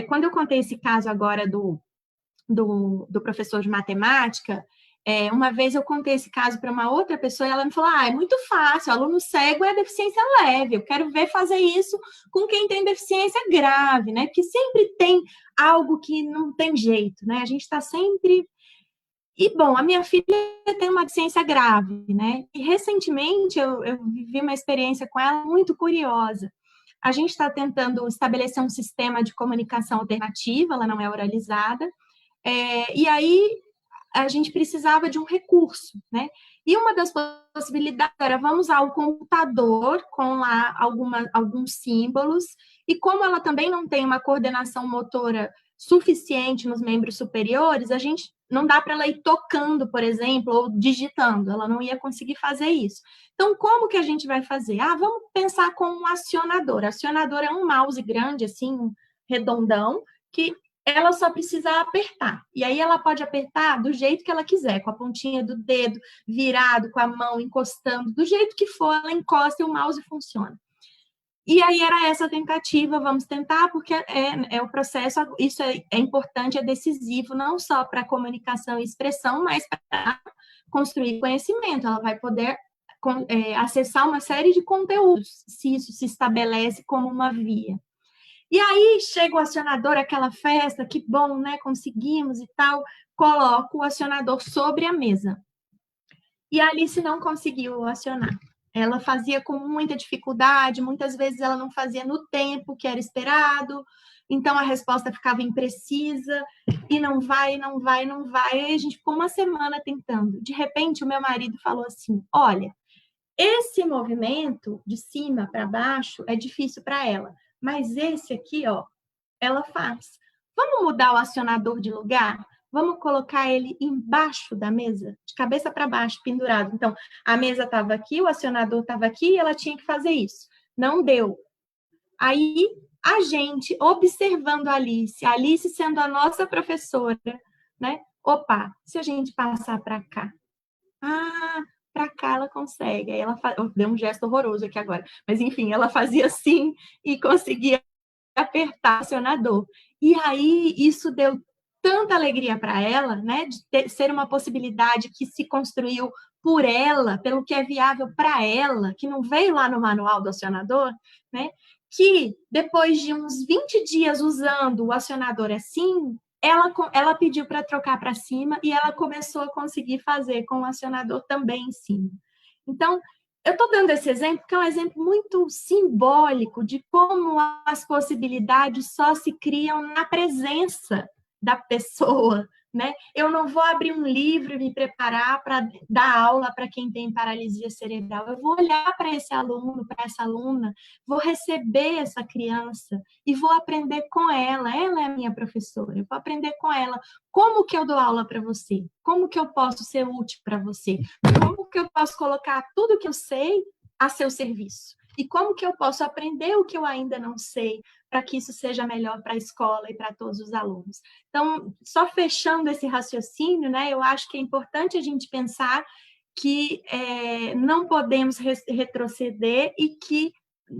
quando eu contei esse caso agora do professor de matemática, uma vez eu contei esse caso para uma outra pessoa e ela me falou: é muito fácil, aluno cego é deficiência leve, eu quero ver fazer isso com quem tem deficiência grave, né? Porque sempre tem algo que não tem jeito, né? A gente está sempre... E, bom, a minha filha tem uma deficiência grave, né? E, recentemente, eu vivi uma experiência com ela muito curiosa. A gente está tentando estabelecer um sistema de comunicação alternativa, ela não é oralizada, e aí a gente precisava de um recurso, né? E uma das possibilidades era: vamos usar o computador com lá alguns símbolos, e como ela também não tem uma coordenação motora suficiente nos membros superiores, a gente não dá para ela ir tocando, por exemplo, ou digitando, ela não ia conseguir fazer isso. Então, como que a gente vai fazer? Vamos pensar com um acionador. Acionador é um mouse grande, assim, redondão, que ela só precisa apertar. E aí ela pode apertar do jeito que ela quiser, com a pontinha do dedo virado, com a mão encostando, do jeito que for, ela encosta e o mouse funciona. E aí era essa tentativa: vamos tentar, porque é o processo, isso é importante, é decisivo, não só para comunicação e expressão, mas para construir conhecimento. Ela vai poder acessar uma série de conteúdos, se isso se estabelece como uma via. E aí chega o acionador, aquela festa, que bom, né? Conseguimos e tal. Coloco o acionador sobre a mesa. E a Alice não conseguiu acionar. Ela fazia com muita dificuldade, muitas vezes ela não fazia no tempo que era esperado, então a resposta ficava imprecisa, e não vai, não vai, não vai. Aí a gente ficou uma semana tentando. De repente, o meu marido falou assim: olha, esse movimento de cima para baixo é difícil para ela, mas esse aqui, ó, ela faz. Vamos mudar o acionador de lugar? Vamos colocar ele embaixo da mesa, de cabeça para baixo, pendurado. Então, a mesa estava aqui, o acionador estava aqui e ela tinha que fazer isso. Não deu. Aí, a gente, observando a Alice sendo a nossa professora, né? Opa, se a gente passar para cá? Para cá ela consegue. Aí ela deu um gesto horroroso aqui agora. Mas, enfim, ela fazia assim e conseguia apertar o acionador. E aí isso deu tanta alegria para ela, né, de ser uma possibilidade que se construiu por ela, pelo que é viável para ela, que não veio lá no manual do acionador, né, que depois de uns 20 dias usando o acionador assim, ela pediu para trocar para cima e ela começou a conseguir fazer com o acionador também em cima. Então, eu estou dando esse exemplo porque é um exemplo muito simbólico de como as possibilidades só se criam na presença da pessoa, né? Eu não vou abrir um livro e me preparar para dar aula para quem tem paralisia cerebral. Eu vou olhar para esse aluno, para essa aluna, vou receber essa criança e vou aprender com ela. Ela é a minha professora. Eu vou aprender com ela. Como que eu dou aula para você? Como que eu posso ser útil para você? Como que eu posso colocar tudo que eu sei a seu serviço? E como que eu posso aprender o que eu ainda não sei para que isso seja melhor para a escola e para todos os alunos? Então, só fechando esse raciocínio, né, eu acho que é importante a gente pensar que não podemos retroceder e que,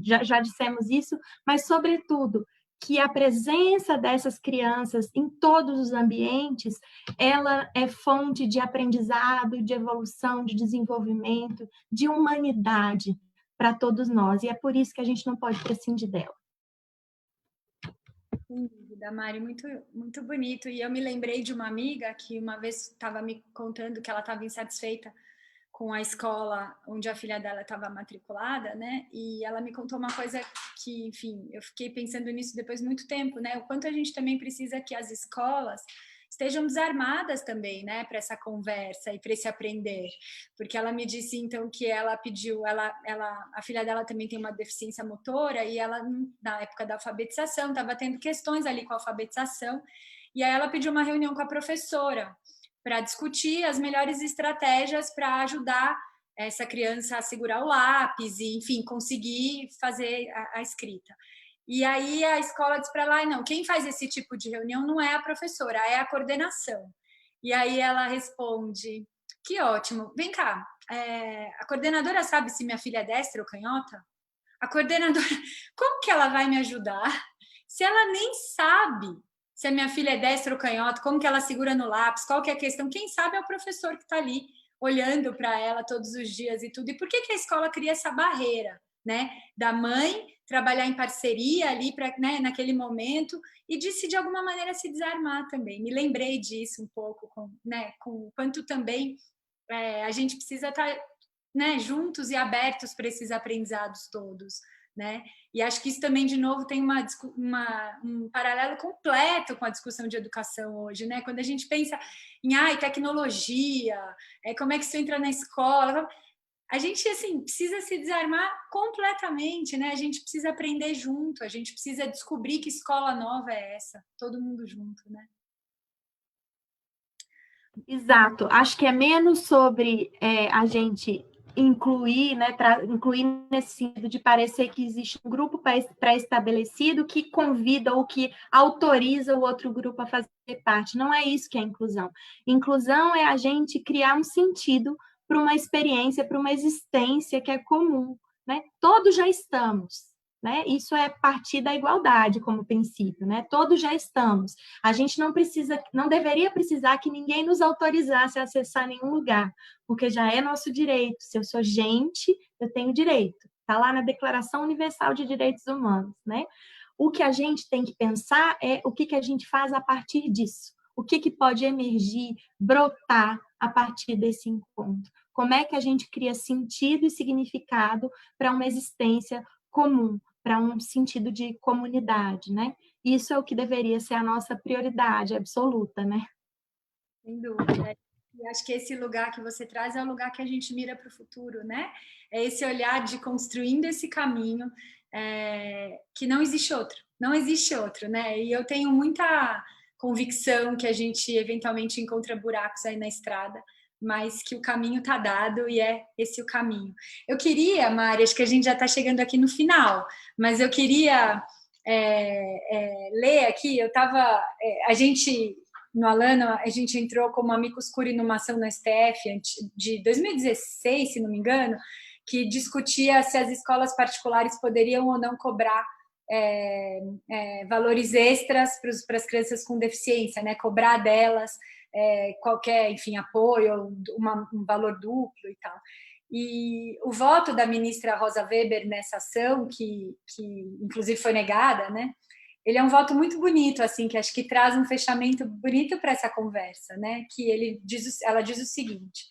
já dissemos isso, mas, sobretudo, que a presença dessas crianças em todos os ambientes, ela é fonte de aprendizado, de evolução, de desenvolvimento, de humanidade para todos nós. E é por isso que a gente não pode prescindir dela. Sem dúvida, Mari, muito, muito bonito. E eu me lembrei de uma amiga que uma vez estava me contando que ela estava insatisfeita com a escola onde a filha dela estava matriculada, né? E ela me contou uma coisa que, enfim, eu fiquei pensando nisso depois de muito tempo, né? O quanto a gente também precisa que as escolas estejam desarmadas também, né, para essa conversa e para esse aprender, porque ela me disse então que ela pediu, a filha dela também tem uma deficiência motora e ela na época da alfabetização estava tendo questões ali com a alfabetização e aí ela pediu uma reunião com a professora para discutir as melhores estratégias para ajudar essa criança a segurar o lápis e, enfim, conseguir fazer a escrita. E aí a escola diz para ela, não, quem faz esse tipo de reunião não é a professora, é a coordenação. E aí ela responde, que ótimo, vem cá, a coordenadora sabe se minha filha é destra ou canhota? A coordenadora, como que ela vai me ajudar se ela nem sabe se a minha filha é destra ou canhota, como que ela segura no lápis, qual que é a questão? Quem sabe é o professor que está ali olhando para ela todos os dias e tudo. E por que a escola cria essa barreira, né? Da mãe trabalhar em parceria ali né, naquele momento e de alguma maneira se desarmar também. Me lembrei disso um pouco, né, com o quanto também a gente precisa estar, né, juntos e abertos para esses aprendizados todos, né? E acho que isso também, de novo, tem um paralelo completo com a discussão de educação hoje, né? Quando a gente pensa em tecnologia, como é que isso entra na escola, a gente assim precisa se desarmar completamente, né? A gente precisa aprender junto, a gente precisa descobrir que escola nova é essa, todo mundo junto, né? Exato. Acho que é menos sobre a gente incluir, né, incluir nesse sentido de parecer que existe um grupo pré-estabelecido que convida ou que autoriza o outro grupo a fazer parte. Não é isso que é inclusão. Inclusão é a gente criar um sentido para uma experiência, para uma existência que é comum, né? Todos já estamos. Né? Isso é partir da igualdade como princípio, né? Todos já estamos. A gente não deveria precisar que ninguém nos autorizasse a acessar nenhum lugar, porque já é nosso direito. Se eu sou gente, eu tenho direito. Está lá na Declaração Universal de Direitos Humanos, né? O que a gente tem que pensar é o que a gente faz a partir disso. O que pode emergir, brotar a partir desse encontro? Como é que a gente cria sentido e significado para uma existência comum, para um sentido de comunidade, né? Isso é o que deveria ser a nossa prioridade absoluta, né? Sem dúvida. E acho que esse lugar que você traz é o lugar que a gente mira para o futuro, né? É esse olhar de construindo esse caminho que não existe outro, né? E eu tenho muita convicção que a gente eventualmente encontra buracos aí na estrada, mas que o caminho está dado e é esse o caminho. Eu queria, Mari, acho que a gente já está chegando aqui no final, mas eu queria ler aqui, a gente, no Alano, a gente entrou como amicus curiae numa ação no STF de 2016, se não me engano, que discutia se as escolas particulares poderiam ou não cobrar valores extras para as crianças com deficiência, né? Cobrar delas qualquer, enfim, apoio, um valor duplo e tal. E o voto da ministra Rosa Weber nessa ação, que inclusive foi negada, né? Ele é um voto muito bonito, assim, que acho que traz um fechamento bonito para essa conversa, né? Que ela diz o seguinte: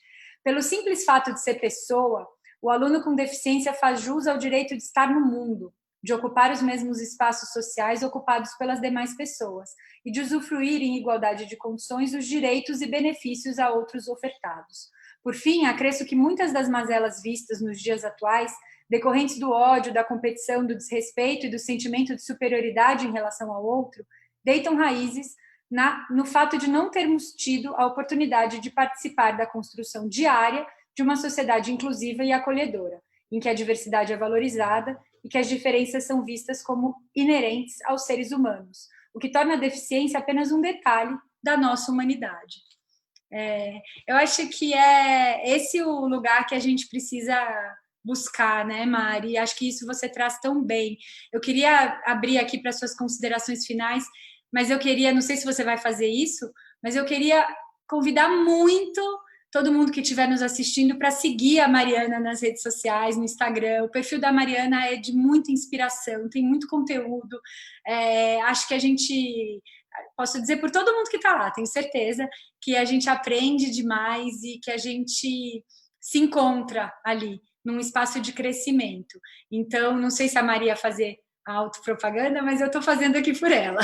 pelo simples fato de ser pessoa, O aluno com deficiência faz jus ao direito de estar no mundo, de ocupar os mesmos espaços sociais ocupados pelas demais pessoas e de usufruir em igualdade de condições os direitos e benefícios a outros ofertados. Por fim, acresço que muitas das mazelas vistas nos dias atuais, decorrentes do ódio, da competição, do desrespeito e do sentimento de superioridade em relação ao outro, deitam raízes no fato de não termos tido a oportunidade de participar da construção diária de uma sociedade inclusiva e acolhedora, em que a diversidade é valorizada e que as diferenças são vistas como inerentes aos seres humanos, o que torna a deficiência apenas um detalhe da nossa humanidade. Eu acho que é esse o lugar que a gente precisa buscar, né, Mari? Acho que isso você traz tão bem. Eu queria abrir aqui para suas considerações finais, mas eu queria, não sei se você vai fazer isso, mas eu queria convidar muito todo mundo que estiver nos assistindo para seguir a Mariana nas redes sociais, no Instagram. O perfil da Mariana é de muita inspiração, tem muito conteúdo. Acho que a gente, posso dizer por todo mundo que está lá, tenho certeza que a gente aprende demais e que a gente se encontra ali, num espaço de crescimento. Então, não sei se a Maria fazer a autopropaganda, mas eu estou fazendo aqui por ela.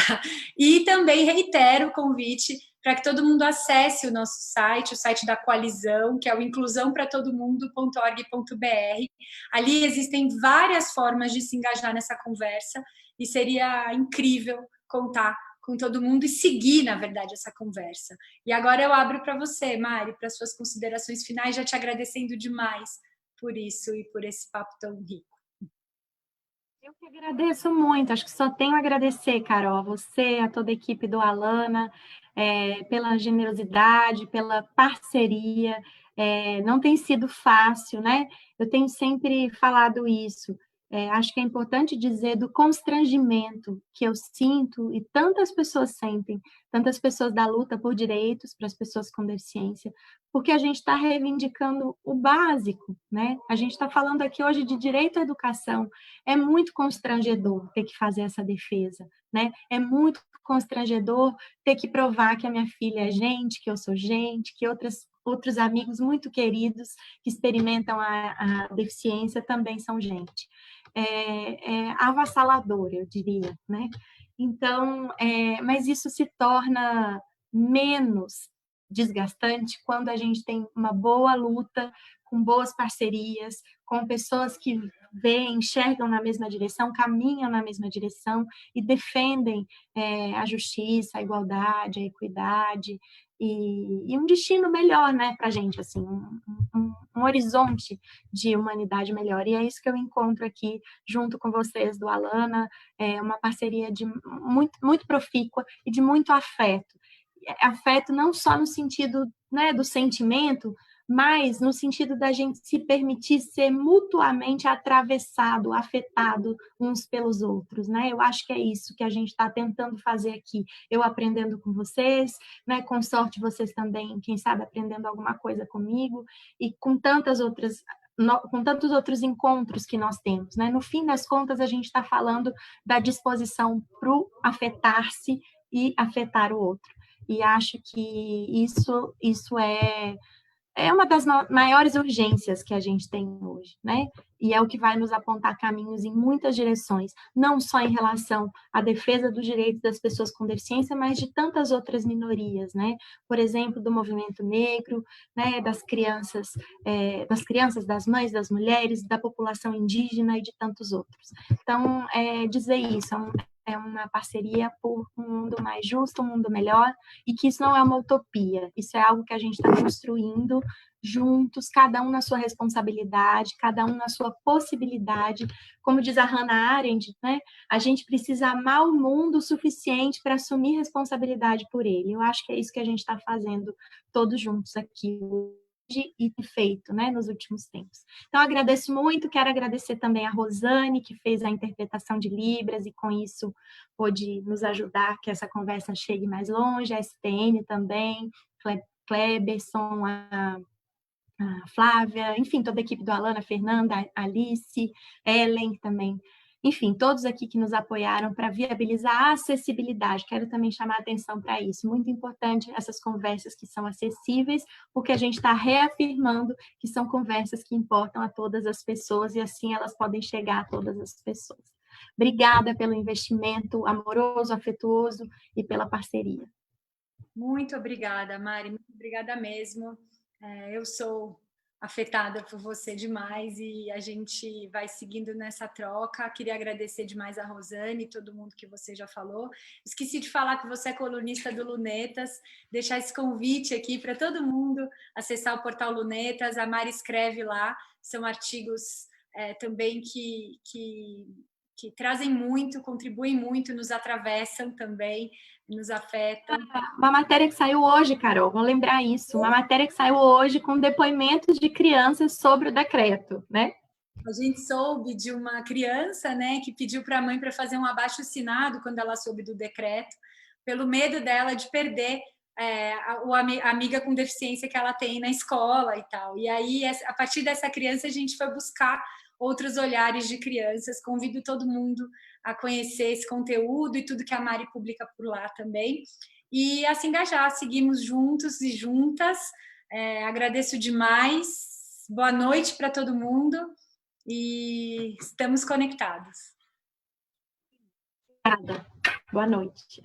E também reitero o convite para que todo mundo acesse o nosso site, o site da Coalizão, que é o inclusãopratodomundo.org.br. Ali existem várias formas de se engajar nessa conversa e seria incrível contar com todo mundo e seguir, na verdade, essa conversa. E agora eu abro para você, Mari, para suas considerações finais, já te agradecendo demais por isso e por esse papo tão rico. Eu que agradeço muito, acho que só tenho a agradecer, Carol, a você, a toda a equipe do Alana, pela generosidade, pela parceria, não tem sido fácil, né? Eu tenho sempre falado isso, acho que é importante dizer do constrangimento que eu sinto e tantas pessoas sentem, tantas pessoas da luta por direitos para as pessoas com deficiência, porque a gente está reivindicando o básico, né? A gente está falando aqui hoje de direito à educação, é muito constrangedor ter que fazer essa defesa, né? É muito constrangedor ter que provar que a minha filha é gente, que eu sou gente, que outros amigos muito queridos que experimentam a deficiência também são gente. É avassalador, eu diria, né? Então, mas isso se torna menos desgastante quando a gente tem uma boa luta, com boas parcerias, com pessoas que veem, enxergam na mesma direção, caminham na mesma direção e defendem a justiça, a igualdade, a equidade e um destino melhor, né, para a gente, assim, um horizonte de humanidade melhor. E é isso que eu encontro aqui junto com vocês do Alana, uma parceria de muito profícua e de muito afeto. Afeto não só no sentido, né, do sentimento, mas no sentido da gente se permitir ser mutuamente atravessado, afetado uns pelos outros, né? Eu acho que é isso que a gente está tentando fazer aqui. Eu aprendendo com vocês, né? Com sorte vocês também, quem sabe, aprendendo alguma coisa comigo e com tantas outras com tantos outros encontros que nós temos, né? No fim das contas, a gente está falando da disposição para o afetar-se e afetar o outro. E acho que isso é uma das maiores urgências que a gente tem hoje, né? E é o que vai nos apontar caminhos em muitas direções, não só em relação à defesa dos direitos das pessoas com deficiência, mas de tantas outras minorias, né? Por exemplo, do movimento negro, né? Das crianças, das mães, das mulheres, da população indígena e de tantos outros. Então, dizer isso, é uma parceria por um mundo mais justo, um mundo melhor, e que isso não é uma utopia, isso é algo que a gente está construindo juntos, cada um na sua responsabilidade, cada um na sua possibilidade. Como diz a Hannah Arendt, né? A gente precisa amar o mundo o suficiente para assumir responsabilidade por ele. Eu acho que é isso que a gente está fazendo todos juntos aqui e feito, né, nos últimos tempos. Então, agradeço muito, quero agradecer também a Rosane, que fez a interpretação de Libras e com isso pôde nos ajudar que essa conversa chegue mais longe, a STN também, Kleberson, a Flávia, enfim, toda a equipe do Alana, a Fernanda, a Alice, Ellen, que também enfim, todos aqui que nos apoiaram para viabilizar a acessibilidade. Quero também chamar a atenção para isso. Muito importante essas conversas que são acessíveis, porque a gente está reafirmando que são conversas que importam a todas as pessoas e assim elas podem chegar a todas as pessoas. Obrigada pelo investimento amoroso, afetuoso e pela parceria. Muito obrigada, Mari, muito obrigada mesmo. Eu sou afetada por você demais e a gente vai seguindo nessa troca. Queria agradecer demais a Rosane e todo mundo que você já falou. Esqueci de falar que você é colunista do Lunetas, deixar esse convite aqui para todo mundo acessar o portal Lunetas. A Mari escreve lá, são artigos também que trazem muito, contribuem muito, nos atravessam também, nos afetam. Uma matéria que saiu hoje, Carol, vou lembrar isso, uma matéria que saiu hoje com depoimentos de crianças sobre o decreto, né? A gente soube de uma criança, né, que pediu para a mãe para fazer um abaixo-assinado quando ela soube do decreto, pelo medo dela de perder a amiga com deficiência que ela tem na escola e tal. E aí, a partir dessa criança, a gente foi buscar outros olhares de crianças. Convido todo mundo a conhecer esse conteúdo e tudo que a Mari publica por lá também. E a se engajar, seguimos juntos e juntas. Agradeço demais. Boa noite para todo mundo e estamos conectados. Obrigada. Boa noite.